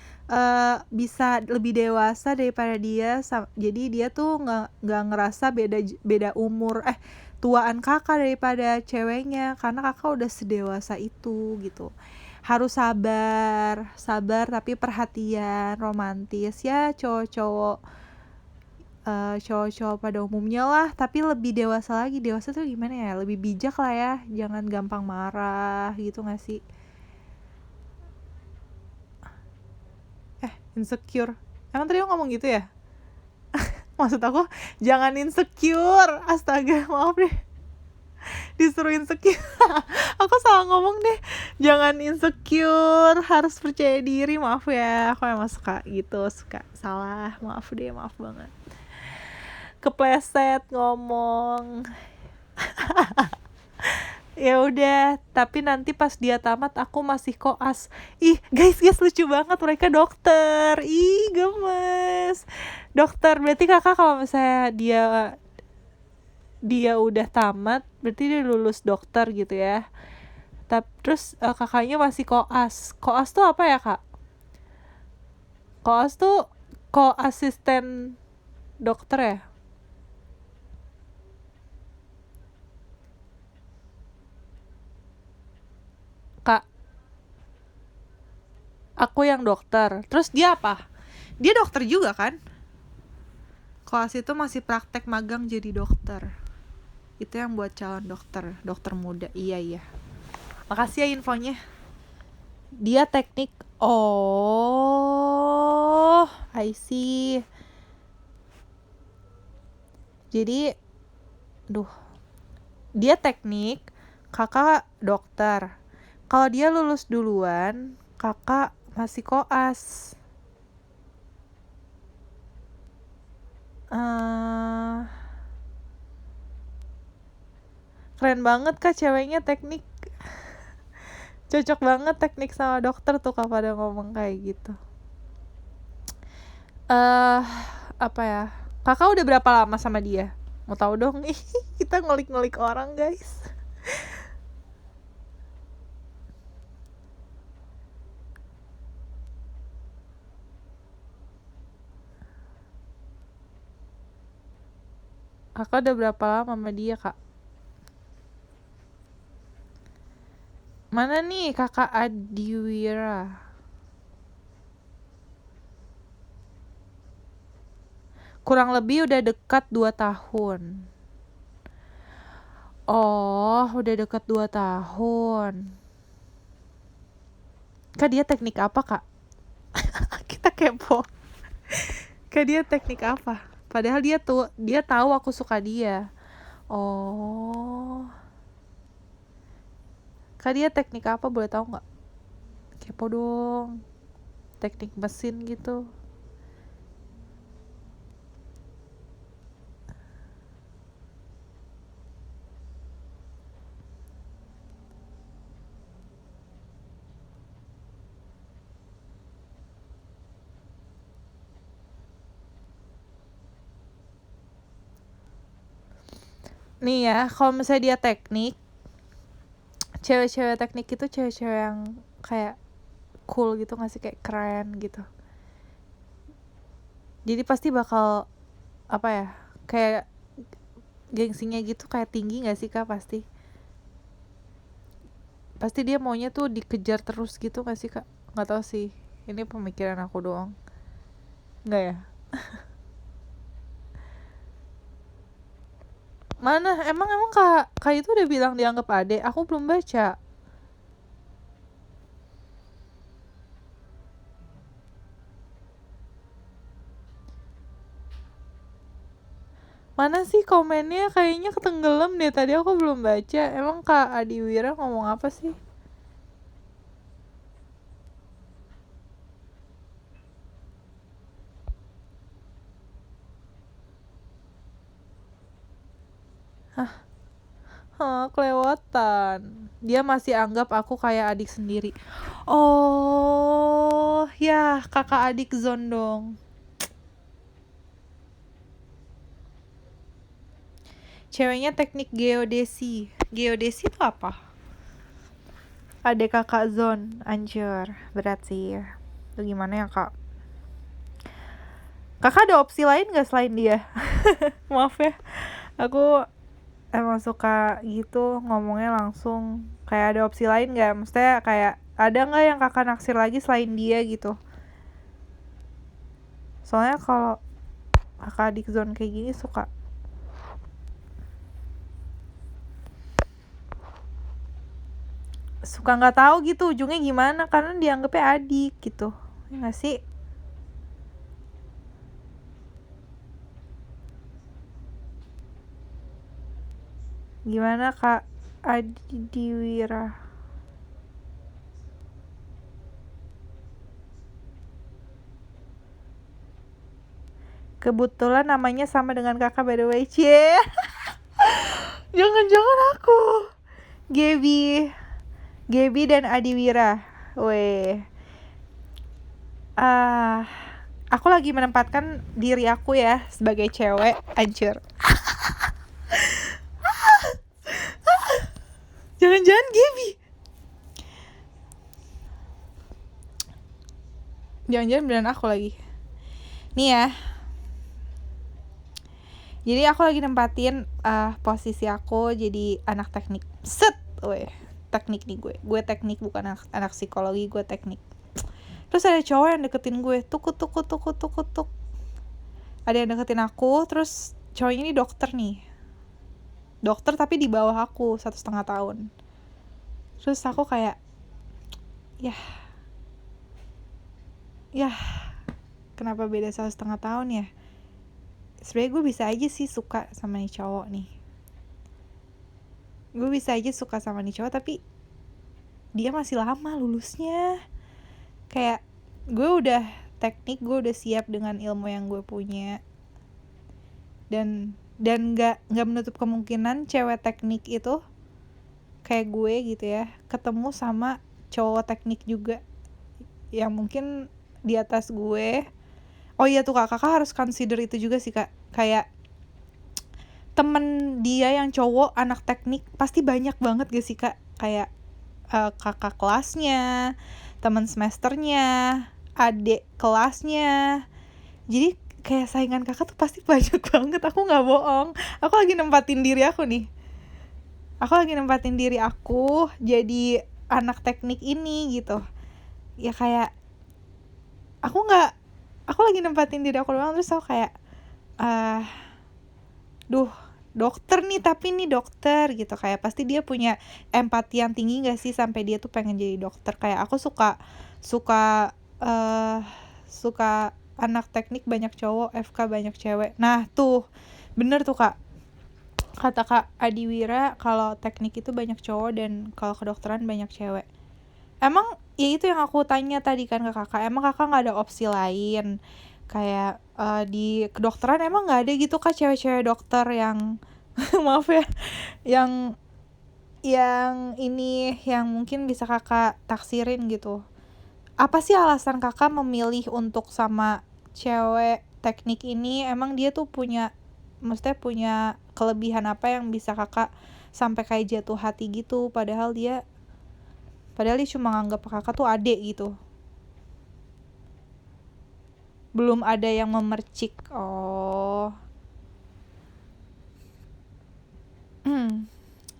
bisa lebih dewasa daripada dia. Jadi dia tuh nggak ngerasa beda umur, tuaan kakak daripada ceweknya, karena kakak udah sedewasa itu gitu. Harus sabar tapi perhatian, romantis ya, cowok-cowok pada umumnya lah, tapi lebih dewasa lagi. Dewasa tuh gimana ya, lebih bijak lah ya, jangan gampang marah gitu gak sih. Insecure, emang tadi ngomong gitu ya? Maksud aku jangan insecure, astaga maaf deh disuruh insecure. Aku salah ngomong deh, jangan insecure, harus percaya diri. Maaf ya, aku emang suka gitu, suka salah, maaf deh, maaf banget, kepleset ngomong. Ya udah, tapi nanti pas dia tamat aku masih koas. Ih guys lucu banget, mereka dokter. Ih gemes, dokter. Berarti kakak kalau misalnya dia udah tamat, berarti dia lulus dokter gitu ya. Terus kakaknya masih koas. Koas tuh apa ya kak? Koas tuh koasisten dokter ya? Kak, aku yang dokter. Terus dia apa? Dia dokter juga kan? Koas itu masih praktek magang jadi dokter. Itu yang buat calon dokter muda. Iya. Makasih ya infonya. Dia teknik. Oh, I see. Jadi, dia teknik, kakak dokter. Kalau dia lulus duluan, kakak masih koas. Keren banget kak, ceweknya teknik. Cocok banget teknik sama dokter tuh kak pada ngomong kayak gitu. Apa ya? Kakak udah berapa lama sama dia? Mau tahu dong nih. Kita ngulik-ngulik orang guys. Kakak udah berapa lama sama dia kak? Mana nih kakak Adiwira? Kurang lebih udah dekat 2 tahun. Oh, udah dekat 2 tahun. Kak dia teknik apa kak? Kita kepo. Kak dia teknik apa? Padahal dia tahu aku suka dia. Oh. Kak dia teknik apa, boleh tahu nggak? Kepo dong. Teknik mesin gitu. nih ya, kalau misalnya dia teknik, cewek-cewek teknik itu cewek-cewek yang kayak cool gitu nggak sih, kayak keren gitu. Jadi pasti bakal apa ya, kayak gengsinya gitu kayak tinggi nggak sih kak, pasti dia maunya tuh dikejar terus gitu nggak sih kak? Nggak tahu sih, ini pemikiran aku doang, nggak ya? Mana emang kak itu udah bilang dianggap adek, aku belum baca. Mana sih komennya, kayaknya ketenggelam deh, tadi aku belum baca. Emang kak Adiwira ngomong apa sih? Kelewatan. Dia masih anggap aku kayak adik sendiri. Oh ya, kakak adik Zondong. Ceweknya teknik geodesi. Geodesi itu apa? Adek kakak Zon. Anjir, berat sih. Itu gimana ya kak? Kakak ada opsi lain gak selain dia? Maaf ya, aku emang suka gitu ngomongnya langsung. Kayak ada opsi lain gak? Maksudnya kayak ada gak yang kakak naksir lagi selain dia gitu? Soalnya kalau kakak adik Zon kayak gini suka nggak tahu gitu ujungnya gimana, karena dianggapnya adik gitu ya nggak sih? Gimana kak Adiwira? Kebetulan namanya sama dengan kakak by the way. Cie. Jangan-jangan aku Gaby dan Adiwira. Weh. Aku lagi menempatkan diri aku ya sebagai cewek. Anjir. Jangan-jangan Gaby. Jangan-jangan beneran aku lagi. Nih ya. Jadi aku lagi nempatin posisi aku jadi anak teknik. Set. Weh. Teknik nih gue. Gue teknik, bukan anak psikologi, gue teknik. Terus ada cowok yang deketin gue. Tuk. Ada yang deketin aku. Terus cowoknya ini dokter nih. Dokter tapi di bawah aku 1,5 tahun. Terus aku kayak kenapa beda 1,5 tahun ya? Sebenarnya gue bisa aja sih suka sama nih cowok nih. Gue bisa aja suka sama nih cowok, tapi dia masih lama lulusnya. Kayak gue udah teknik, gue udah siap dengan ilmu yang gue punya. Dan gak menutup kemungkinan cewek teknik itu kayak gue gitu ya, ketemu sama cowok teknik juga yang mungkin di atas gue. Oh iya tuh kakak harus consider itu juga sih kak. Kayak temen dia yang cowok anak teknik pasti banyak banget gak sih kak? Kayak kakak kelasnya, teman semesternya, adik kelasnya. Jadi kayak saingan kakak tuh pasti banyak banget. Aku nggak bohong. Aku lagi nempatin diri aku nih. Aku lagi nempatin diri aku jadi anak teknik ini gitu. Ya kayak aku lagi nempatin diri aku doang, terus aku kayak dokter nih, tapi nih dokter gitu, kayak pasti dia punya empati yang tinggi gak sih sampai dia tuh pengen jadi dokter. Kayak aku suka anak teknik banyak cowok, FK banyak cewek. Nah tuh bener tuh kak, kata kak Adiwira kalau teknik itu banyak cowok dan kalau kedokteran banyak cewek. Emang ya itu yang aku tanya tadi kan ke kakak, emang kakak nggak ada opsi lain kayak di kedokteran emang nggak ada gitu kak cewek-cewek dokter yang maaf ya, yang ini yang mungkin bisa kakak taksirin gitu. Apa sih alasan kakak memilih untuk sama cewek teknik ini? Emang dia tuh punya maksudnya punya kelebihan apa yang bisa kakak sampai kayak jatuh hati gitu, padahal dia cuma nganggap kakak tuh adik gitu, belum ada yang memercik. Oh.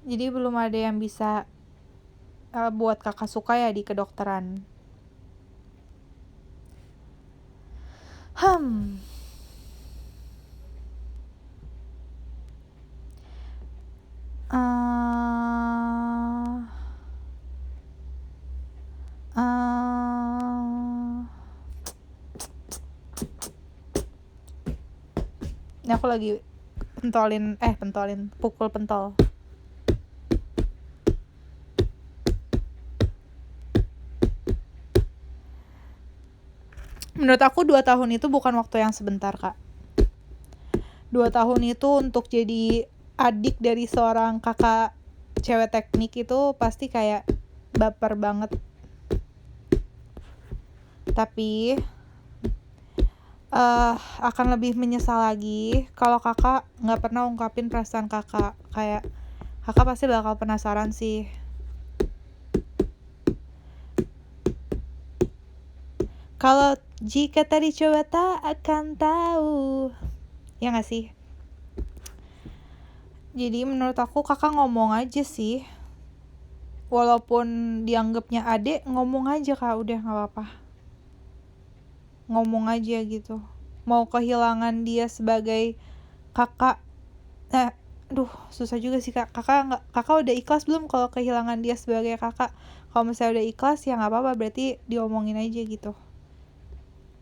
Jadi belum ada yang bisa buat kakak suka ya di kedokteran. Ini aku lagi pukul pentol. Menurut aku 2 tahun itu bukan waktu yang sebentar, Kak. 2 tahun itu untuk jadi adik dari seorang kakak cewek teknik itu pasti kayak baper banget. Tapi akan lebih menyesal lagi kalau kakak nggak pernah ungkapin perasaan kakak. Kayak kakak pasti bakal penasaran sih. Kalau jika tadi coba tak akan tahu, ya nggak sih? Jadi menurut aku kakak ngomong aja sih, walaupun dianggapnya adek, ngomong aja Kak, udah nggak apa-apa. Ngomong aja gitu. Mau kehilangan dia sebagai kakak, susah juga sih Kak. Kakak udah ikhlas belum kalau kehilangan dia sebagai kakak? Kalau misalnya udah ikhlas ya nggak apa-apa, berarti diomongin aja gitu.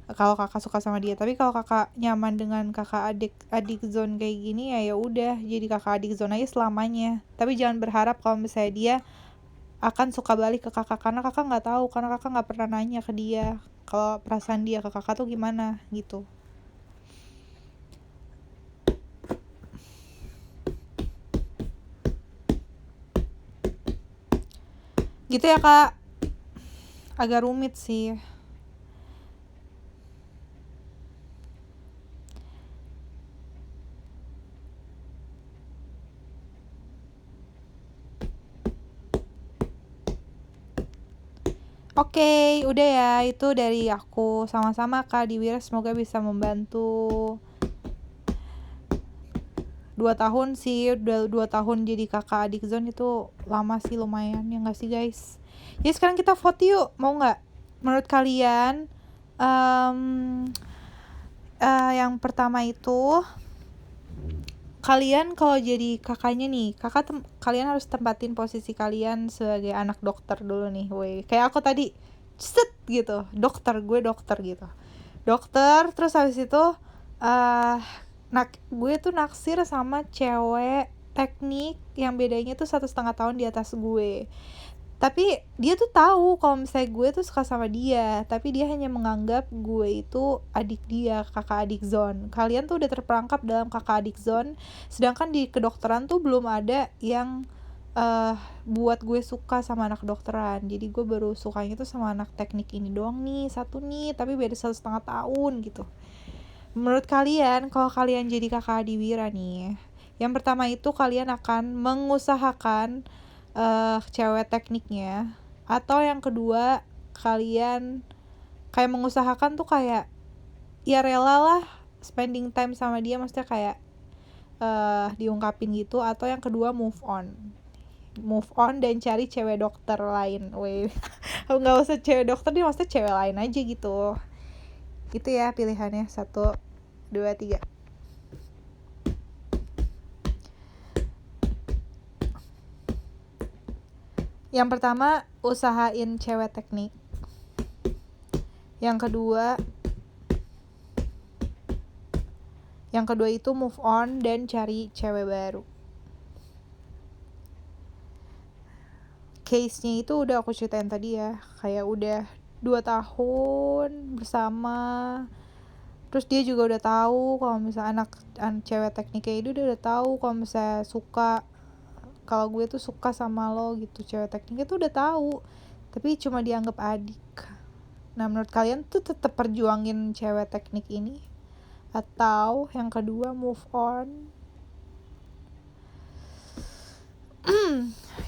Kalau kakak suka sama dia. Tapi kalau kakak nyaman dengan kakak adik zone kayak gini ya udah, jadi kakak adik zone aja selamanya. Tapi jangan berharap kalau misalnya dia akan suka balik ke kakak, karena kakak nggak tahu, karena kakak nggak pernah nanya ke dia kalau perasaan dia ke kakak tuh gimana gitu. Gitu ya Kak, agak rumit sih. Oke, udah ya, itu dari aku. Sama-sama Kak Diwira, semoga bisa membantu. 2 tahun sih, udah 2 tahun jadi kakak adik zone itu lama sih, lumayan ya nggak sih guys? Jadi sekarang kita vote yuk, mau nggak? Menurut kalian yang pertama itu, kalian kalau jadi kakaknya nih, kalian harus tempatin posisi kalian sebagai anak dokter dulu nih, weh. Kayak aku tadi, set gitu, gue dokter gitu. Dokter, terus habis itu gue tuh naksir sama cewek teknik yang bedanya tuh 1,5 tahun di atas gue. Tapi dia tuh tahu kalau misalnya gue tuh suka sama dia, tapi dia hanya menganggap gue itu adik dia, kakak adik zone. Kalian tuh udah terperangkap dalam kakak adik zone, sedangkan di kedokteran tuh belum ada yang buat gue suka sama anak kedokteran. Jadi gue baru sukanya tuh sama anak teknik ini doang nih, satu nih, tapi beda 1,5 tahun gitu. Menurut kalian, kalau kalian jadi kakak Adiwira nih, yang pertama itu kalian akan mengusahakan cewek tekniknya, atau yang kedua kalian kayak mengusahakan tuh kayak ya rela lah spending time sama dia, maksudnya kayak diungkapin gitu, atau yang kedua move on dan cari cewek dokter lain. Weh, nggak usah cewek dokter nih, maksudnya cewek lain aja gitu. Gitu ya pilihannya, 1, 2, 3. Yang pertama, usahain cewek teknik. Yang kedua itu move on dan cari cewek baru. Case-nya itu udah aku ceritain tadi ya, kayak udah 2 tahun bersama. Terus dia juga udah tahu kalau misalnya anak cewek tekniknya itu udah tahu kalau misalnya suka, kalau gue tuh suka sama lo gitu. Cewek tekniknya tuh udah tahu, tapi cuma dianggap adik. Nah, menurut kalian tuh tetap perjuangin cewek teknik ini Atau yang kedua move on.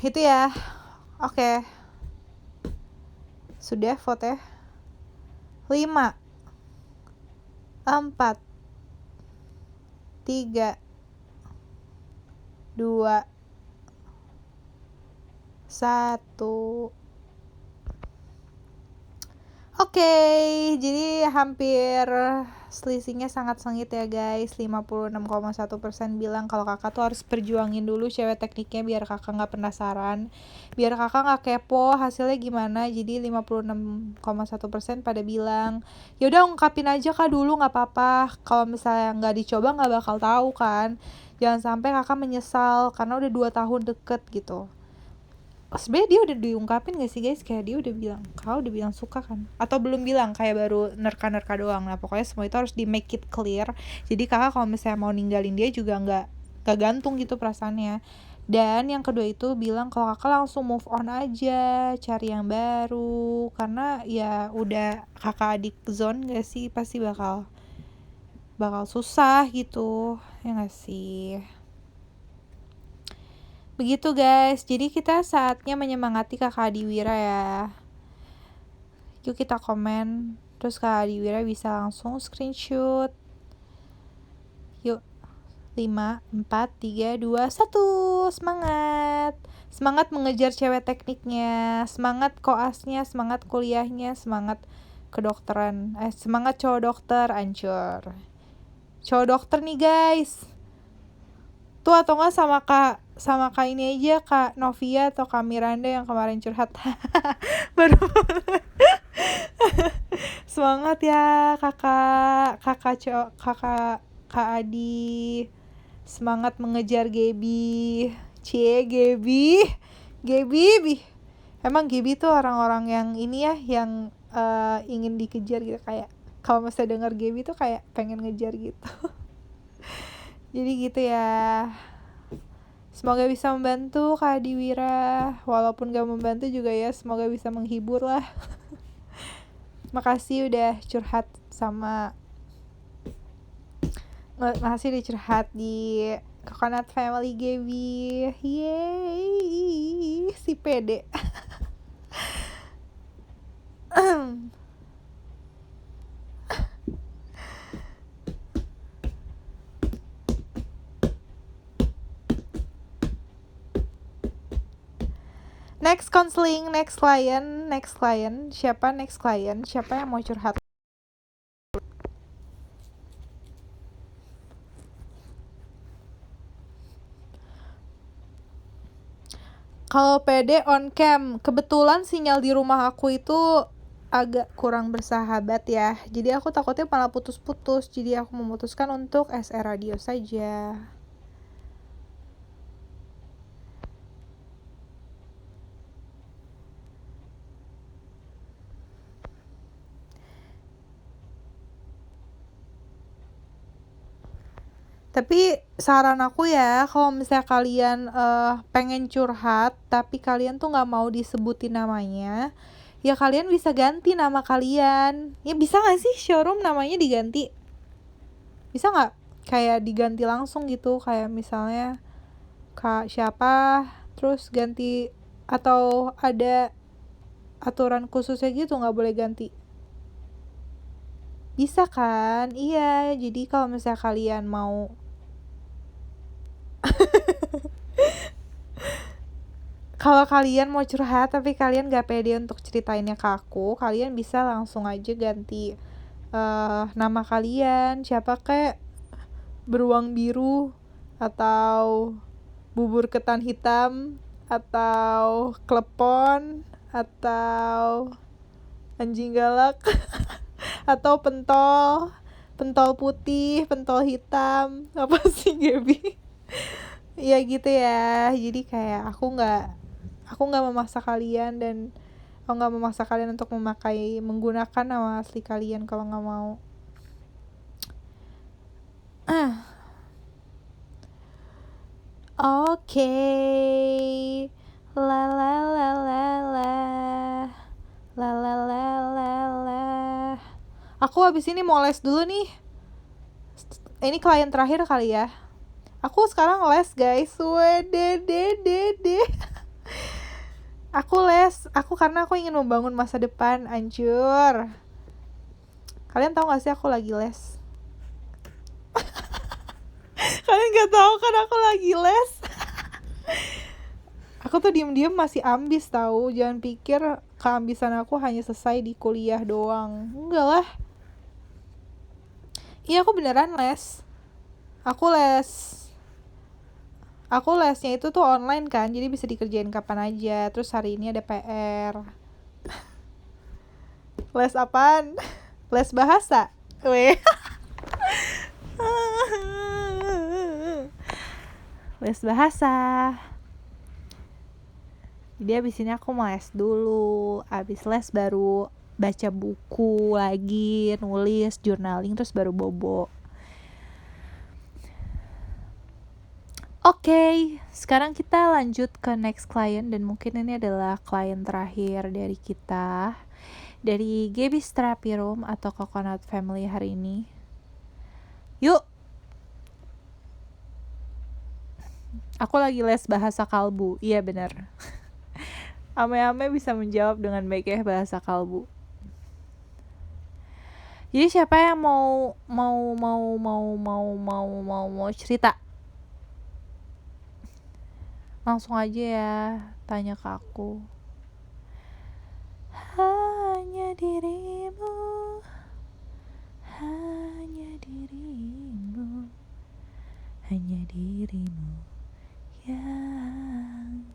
Itu ya. Oke. Sudah vote ya. 5 4 3 2 1. Oke, jadi hampir selisihnya sangat sengit ya guys. 56,1% bilang kalau kakak tuh harus perjuangin dulu cewek tekniknya biar kakak gak penasaran, biar kakak gak kepo hasilnya gimana. Jadi 56,1% pada bilang yaudah ungkapin aja kak dulu, gak apa-apa. Kalau misalnya gak dicoba gak bakal tahu kan. Jangan sampai kakak menyesal karena udah 2 tahun deket gitu. Sebenarnya dia udah diungkapin gak sih guys, kayak dia udah bilang, kau udah bilang suka kan, atau belum bilang, kayak baru nerka-nerka doang. Nah pokoknya semua itu harus di make it clear. Jadi kakak kalau misalnya mau ninggalin dia juga nggak gantung gitu perasaannya. Dan yang kedua itu bilang kalau kakak langsung move on aja, cari yang baru, karena ya udah kakak adik zone gak sih, pasti bakal susah gitu ya gak sih. Begitu guys, jadi kita saatnya menyemangati kakak Adiwira ya. Yuk kita komen, terus kakak Adiwira bisa langsung screenshot. Yuk, 5, 4, 3, 2, 1. Semangat. Semangat mengejar cewek tekniknya, semangat koasnya, semangat kuliahnya, semangat kedokteran. Semangat cowok dokter, ancur. Cowok dokter nih guys. Tuh atau enggak sama kak ini aja, Kak Novia atau Kak Miranda yang kemarin curhat. Baru semangat ya kakak Kak Adi, semangat mengejar Gaby. Gaby emang Gaby tuh orang-orang yang ini ya, yang ingin dikejar gitu. Kayak kalau misalnya denger Gaby tuh kayak pengen ngejar gitu. Jadi gitu ya. Semoga bisa membantu Kak Adiwira. Walaupun gak membantu juga ya, semoga bisa menghibur lah. Makasih udah curhat makasih udah curhat di Coconut Family Gaby. Yeay, si pede. Next counseling, next client. Siapa next client? Siapa yang mau curhat? Kalau PD on cam, kebetulan sinyal di rumah aku itu agak kurang bersahabat ya. Jadi aku takutnya malah putus-putus. Jadi aku memutuskan untuk SR radio saja. Tapi saran aku ya, kalau misalnya kalian pengen curhat tapi kalian tuh nggak mau disebutin namanya, ya kalian bisa ganti nama kalian. Ya bisa nggak sih showroom namanya diganti? Bisa nggak? Kayak diganti langsung gitu, kayak misalnya Kak siapa, terus ganti, atau ada aturan khususnya gitu nggak boleh ganti? Bisa kan? Iya, jadi kalau misalnya kalian mau kalau kalian mau curhat tapi kalian gak pede untuk ceritainnya ke aku, kalian bisa langsung aja ganti nama kalian. Siapa kayak beruang biru, atau bubur ketan hitam, atau klepon, atau anjing galak, atau pentol putih, pentol hitam, apa sih Gaby? Ya gitu ya. Jadi kayak aku nggak memaksa kalian, dan aku nggak memaksa kalian untuk menggunakan nama asli kalian kalau nggak mau. Oke. La la la la la. La la la la la. Aku habis ini mau les dulu nih. Ini klien terakhir kali ya. Aku sekarang les guys. Aku les. Karena aku ingin membangun masa depan. Anjur. Kalian tahu gak sih aku lagi les? Kalian gak tahu kan aku lagi les? Aku tuh diem-diem masih ambis tahu. Jangan pikir keambisan aku hanya selesai di kuliah doang. Enggak lah. Iya, aku beneran les. Aku lesnya itu tuh online kan, jadi bisa dikerjain kapan aja. Terus hari ini ada PR. Les apaan? Les bahasa. Weh. Les bahasa. Jadi abis ini aku mau les dulu. Abis les baru baca buku lagi, nulis, journaling, terus baru bobo. Oke, sekarang kita lanjut ke next client. Dan mungkin ini adalah klien terakhir dari kita, dari Gabby's Therapy Room atau Coconut Family hari ini. Yuk. Aku lagi les bahasa kalbu. Iya benar. Ame-ame bisa menjawab dengan baik ya bahasa kalbu. Jadi siapa yang mau cerita? Langsung aja ya, tanya ke aku. Hanya dirimu, hanya dirimu, hanya dirimu yang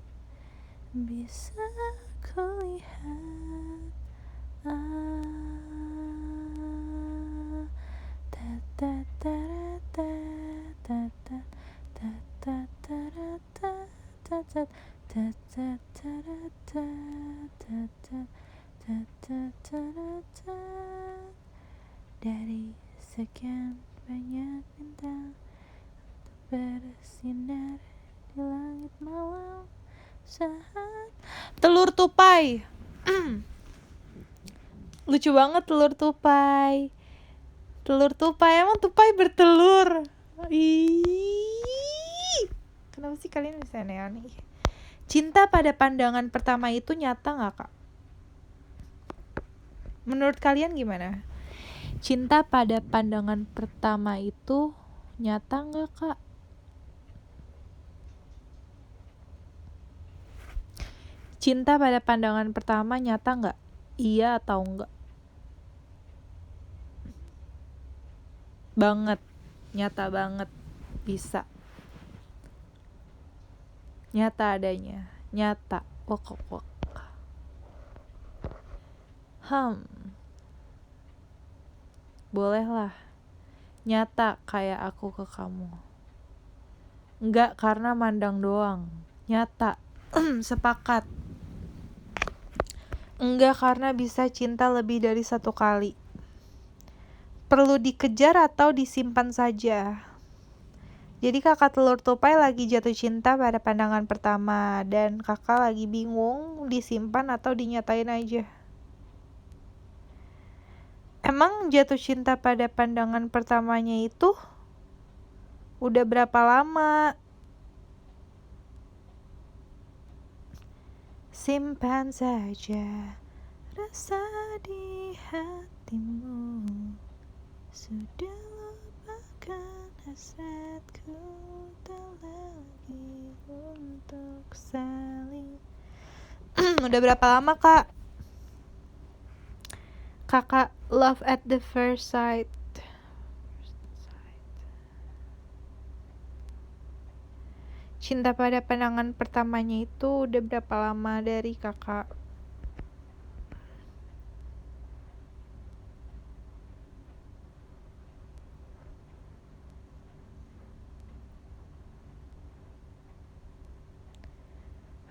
bisa kulihat. Dari sekian banyak bintang bersinar di langit malam saat telur tupai. Lucu banget telur tupai. Emang tupai bertelur. Ih, kenapa sih kalian bisa aneh-aneh? Cinta pada pandangan pertama itu nyata gak, Kak? Menurut kalian gimana? Cinta pada pandangan pertama itu nyata gak, Kak? Cinta pada pandangan pertama nyata gak? Iya atau enggak? Banget, nyata banget, bisa. Nyata adanya, nyata. Wok. Bolehlah. Nyata kayak aku ke kamu. Enggak karena mandang doang. Nyata. Sepakat. Enggak karena bisa cinta lebih dari satu kali. Perlu dikejar atau disimpan saja. Jadi kakak telur tupai lagi jatuh cinta pada pandangan pertama. Dan kakak lagi bingung disimpan atau dinyatain aja. Emang jatuh cinta pada pandangan pertamanya itu udah berapa lama? Simpan saja rasa di hatimu. Sudah lupakan hasratku, tak lagi untuk saling. Udah berapa lama, Kak? Kakak love at the first sight. Cinta pada pandangan pertamanya itu udah berapa lama dari kakak?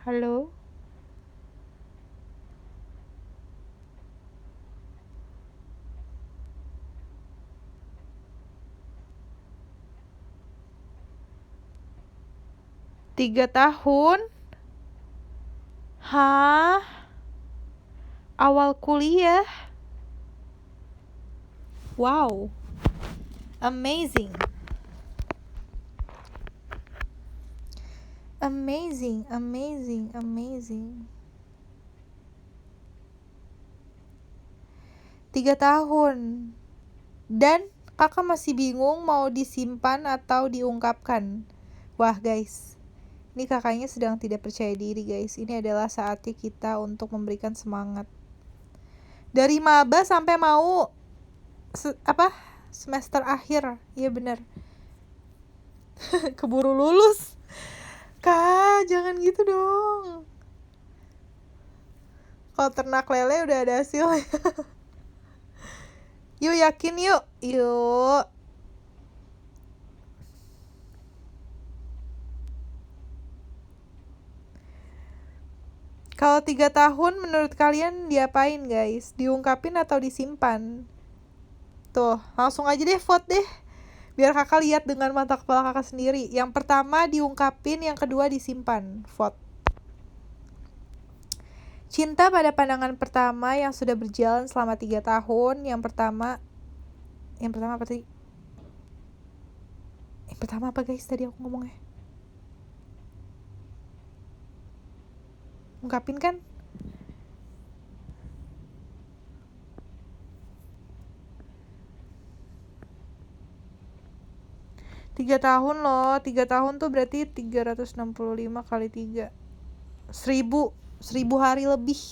Halo? Tiga tahun? Hah? Awal kuliah? Wow. Amazing. Amazing. 3 tahun. Dan kakak masih bingung mau disimpan atau diungkapkan. Wah guys, ini kakaknya sedang tidak percaya diri guys. Ini adalah saatnya kita untuk memberikan semangat. Dari maba sampai mau semester akhir. Iya bener. Keburu lulus. Kak, jangan gitu dong. Kalau ternak lele udah ada hasilnya. Yuk yakin yuk. Kalau 3 tahun menurut kalian diapain guys? Diungkapin atau disimpan? Tuh, langsung aja deh vote deh. Biar kakak lihat dengan mata kepala kakak sendiri. Yang pertama diungkapin, yang kedua disimpan. Vote. Cinta pada pandangan pertama yang sudah berjalan selama 3 tahun. Yang pertama apa tadi? Yang pertama apa guys tadi aku ngomongnya? Ungkapin kan? Tiga tahun loh. 3 tahun tuh berarti 365 kali 3. 1000 hari lebih.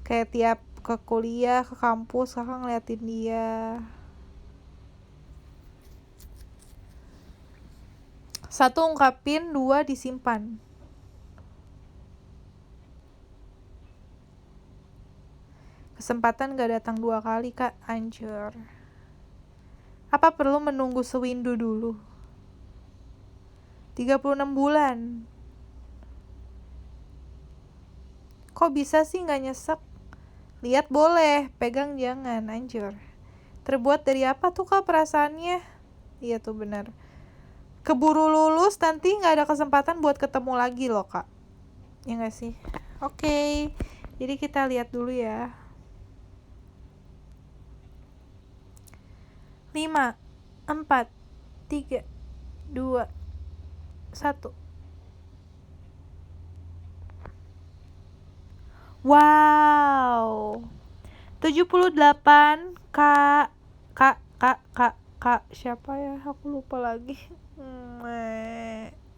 Kayak tiap ke kuliah, ke kampus kakak ngeliatin dia. 1 ungkapin, 2 disimpan. Kesempatan gak datang 2 kali kak, anjir. Apa perlu menunggu sewindu dulu? 36 bulan. Kok bisa sih gak nyesek? Lihat boleh, pegang jangan, anjir. Terbuat dari apa tuh kak perasaannya? Iya tuh benar. Keburu lulus nanti gak ada kesempatan buat ketemu lagi loh kak. Ya gak sih? Oke. Jadi kita lihat dulu ya. 5, 4, 3, 2, 1. Wow. 78 kak. Siapa ya? Aku lupa lagi.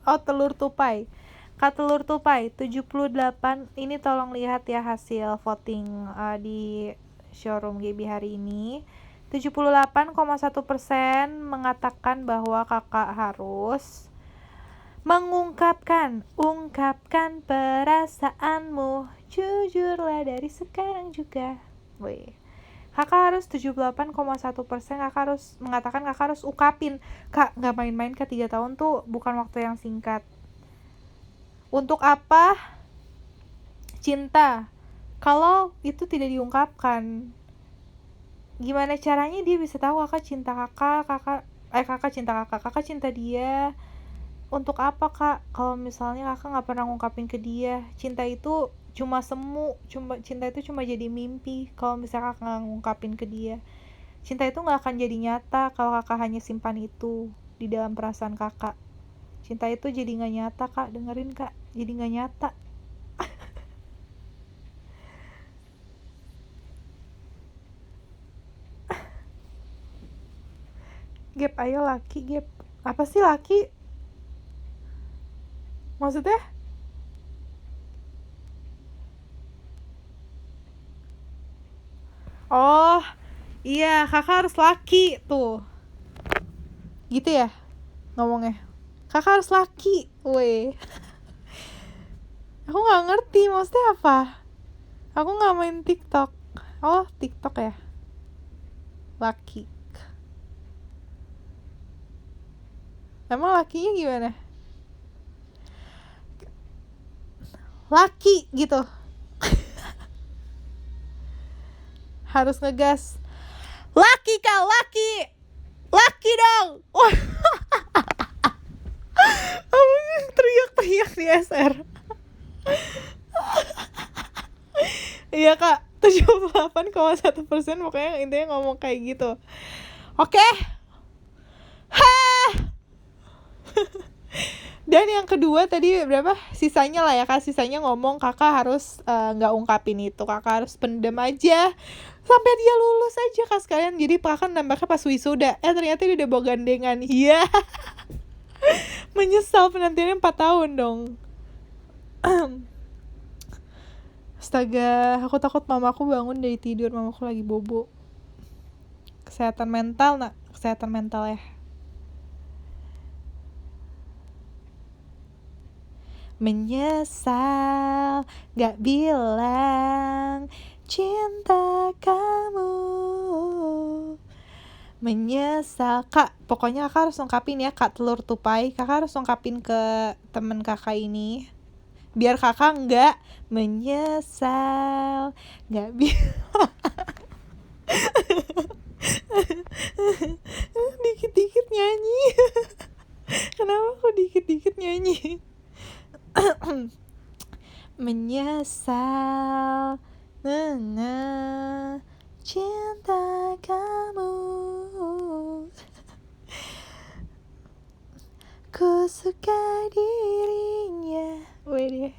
Oh, telur tupai. Kak Telur Tupai 78. Ini tolong lihat ya hasil voting di showroom GB hari ini. 78,1% mengatakan bahwa kakak harus ungkapkan perasaanmu, jujurlah dari sekarang juga. Wih. Kakak harus 78,1%. Kakak harus mengatakan kakak harus ungkapin. Kak, gak main-main ke 3 tahun tuh bukan waktu yang singkat. Untuk apa cinta kalau itu tidak diungkapkan? Gimana caranya dia bisa tahu kakak cinta kakak cinta dia? Untuk apa kak kalau misalnya kakak nggak pernah ngungkapin ke dia? Cinta itu cuma cinta itu cuma jadi mimpi kalau misalnya kakak nggak ngungkapin ke dia. Cinta itu nggak akan jadi nyata kalau kakak hanya simpan itu di dalam perasaan kakak. Cinta itu jadi nggak nyata kak, dengerin kak, jadi nggak nyata. Gap, ayo laki, Gap. Apa sih laki? Maksudnya? Oh, iya, kakak harus laki tuh. Gitu ya ngomongnya. Kakak harus laki, weh. Aku nggak ngerti maksudnya apa. Aku nggak main TikTok. Oh, TikTok ya. Laki. Emang lakinya gimana? Laki gitu. Harus ngegas. Laki kau, laki. Laki dong. Teriak-teriak di SR. Iya kak, 78,1% pokoknya intinya ngomong kayak gitu. Oke. Dan yang kedua tadi berapa? Sisanya lah ya kak, sisanya ngomong kakak harus nggak ungkapin itu, kakak harus pendem aja sampai dia lulus aja kak sekalian. Jadi kakak nambahnya pas wisuda, ternyata dia udah bawa gandengan. Iya. Menyesal, penantiannya 4 tahun dong. Astaga, aku takut mamaku bangun dari tidur, mamaku lagi bobo. Kesehatan mental nak, kesehatan mental ya. Menyesal gak bilang cinta kamu. Menyesal kak, pokoknya kakak harus ungkapin ya kak telur tupai. Kakak harus ungkapin ke temen kakak ini, biar kakak nggak menyesal gak bilang. Dikit-dikit nyanyi. Kenapa aku dikit-dikit nyanyi? Menyesal dengan cinta kamu. Ku suka dirinya, wede,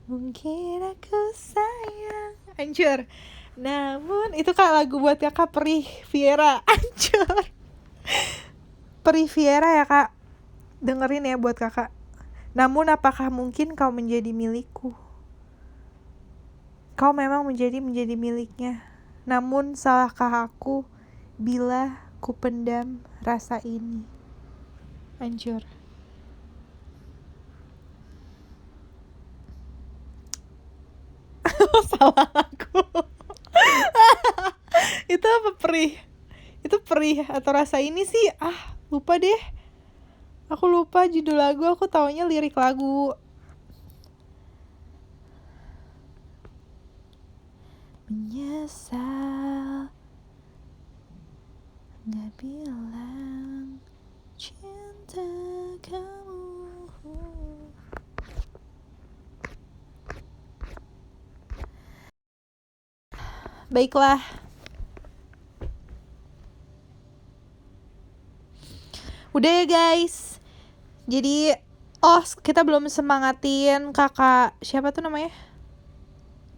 mungkin aku sayang. Hancur. Namun itu kak lagu buat kakak Perih Viera. Hancur. Perih Viera ya kak, dengerin ya buat kakak. Namun apakah mungkin kau menjadi milikku? Kau memang menjadi miliknya. Namun salahkah aku bila ku pendam rasa ini? Hancur. Salah aku. Itu apa perih? Itu perih atau rasa ini sih? Lupa deh. Aku lupa judul lagu, aku taunya lirik lagu. Menyesal gak bilang cinta kamu. Baiklah. Udah ya guys. Jadi kita belum semangatin kakak siapa tuh namanya?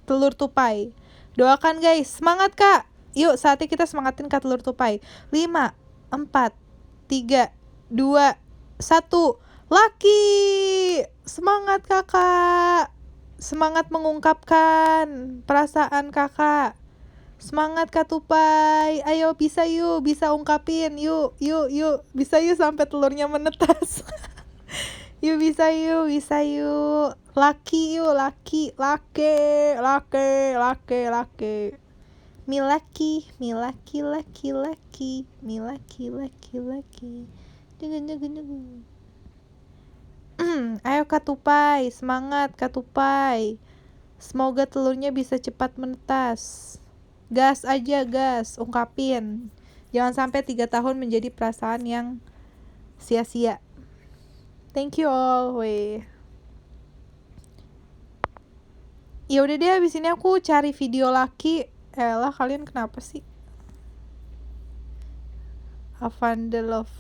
Telur tupai. Doakan guys, semangat kak. Yuk saatnya kita semangatin kak telur tupai. 5, 4, 3, 2, 1. Laki. Semangat kakak. Semangat mengungkapkan perasaan kakak. Semangat kak tupai. Ayo bisa yuk, bisa ungkapin. Yuk. Bisa yuk sampai telurnya menetas. Yuk bisa yuk. Laki yuk, laki. Milaki. Jaga. Ayo kak tupai, semangat kak tupai. Semoga telurnya bisa cepat menetas. Gas aja, gas, ungkapin. Jangan sampai 3 tahun menjadi perasaan yang sia-sia. Thank you all, weh. Ya udah deh, habis ini aku cari video laki. Elah, kalian kenapa sih? Avanda Love.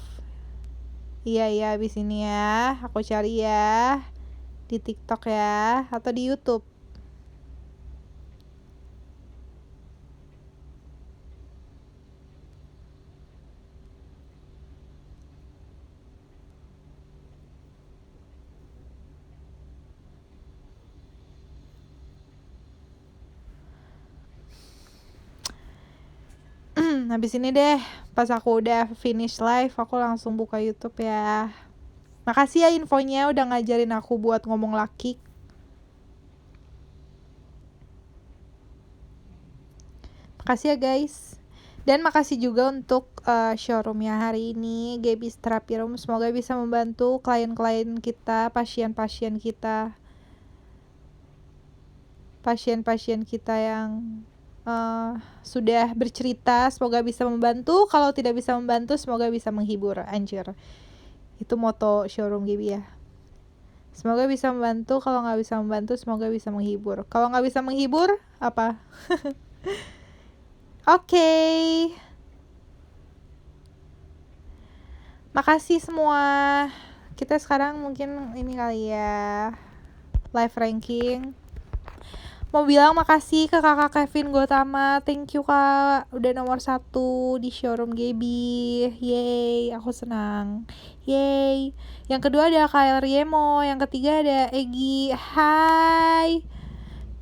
Iya, habis ini ya. Aku cari ya. Di TikTok ya. Atau di YouTube. Habis ini deh, pas aku udah finish live, aku langsung buka YouTube ya. Makasih ya infonya udah ngajarin aku buat ngomong laki. Makasih ya guys. Dan makasih juga untuk showroomnya hari ini, Gabby's Therapy Room. Semoga bisa membantu klien-klien kita, pasien-pasien kita yang sudah bercerita. Semoga bisa membantu. Kalau tidak bisa membantu, semoga bisa menghibur. Anjir, itu moto showroom Gabby ya. Semoga bisa membantu. Kalau nggak bisa membantu, semoga bisa menghibur. Kalau nggak bisa menghibur, apa? Oke. Makasih semua. kita sekarang mungkin ini kali ya, live ranking. Mau bilang makasih ke kakak Kevin Gotama, thank you kak, udah nomor 1 di showroom Gaby, yay, aku senang, yay. Yang kedua ada Kyle Riemo, yang ketiga ada Egi, hai.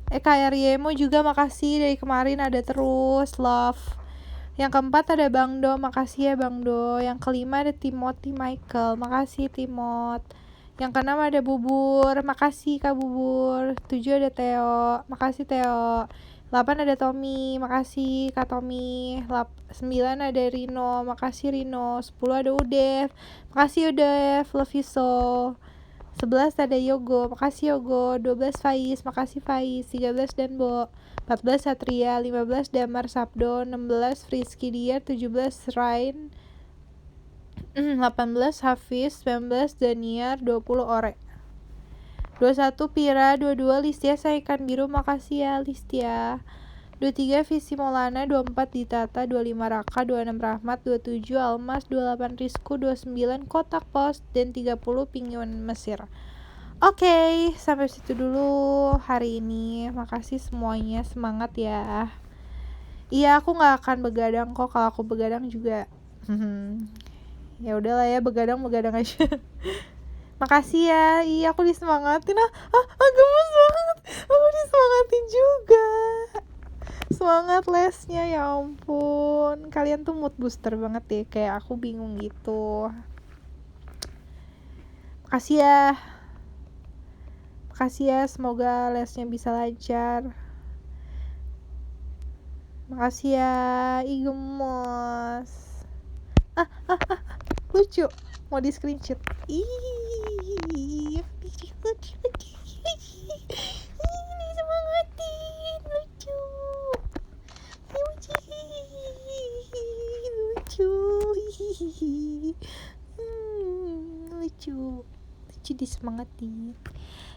Kyle Riemo juga makasih, dari kemarin ada terus, love. Yang keempat ada Bang Do, makasih ya Bang Do. Yang kelima ada Timothy Michael, makasih Timot. Yang keenam ada Bubur, makasih Kak Bubur. 7 ada Theo, makasih Theo. 8 ada Tommy, makasih Kak Tommy. 9 ada Rino, makasih Rino. 10 ada Udev, makasih Udev, love you so. 11 ada Yogo, makasih Yogo. 12 Faiz, makasih Faiz. 13 Danbo, 14 Satria, 15 Damar Sabdo, 16 Frisky Dier, 17 Rain, 18 Hafiz, 19 Daniar, 20 Ore, 21 Pira, 22 Listia Saikan Biru, makasih ya Listia. 23 Visi Maulana, 24 Ditata, 25 Raka, 26 Rahmat, 27 Almas, 28 Rizku, 29 Kotak Pos, dan 30 Pinguin Mesir. Oke, sampai situ dulu hari ini. Makasih semuanya, semangat ya. Iya, aku nggak akan begadang kok. Kalau aku begadang juga ya udahlah ya, begadang aja. Makasih ya. Iya, aku disemangatin. Gemes banget. Aku disemangatin juga. Semangat lesnya, ya ampun. Kalian tuh mood booster banget ya. Kayak aku bingung gitu. Makasih ya. Makasih ya. Semoga lesnya bisa lancar. Makasih ya. Ih, gemes. Lucu, mau di screenshot. Ih, ini semangatin, lucu, lucu disemangatin.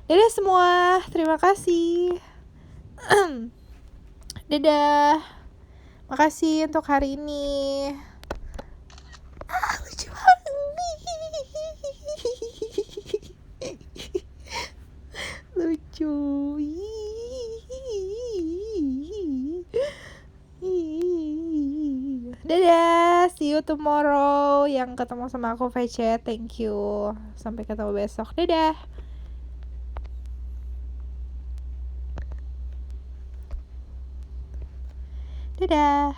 Dadah semua, terima kasih. Dadah, makasih untuk hari ini. Lucu banget. Lucu. Dadah, see you tomorrow. Yang ketemu sama aku VC, thank you. Sampai ketemu besok. Dadah. Dadah.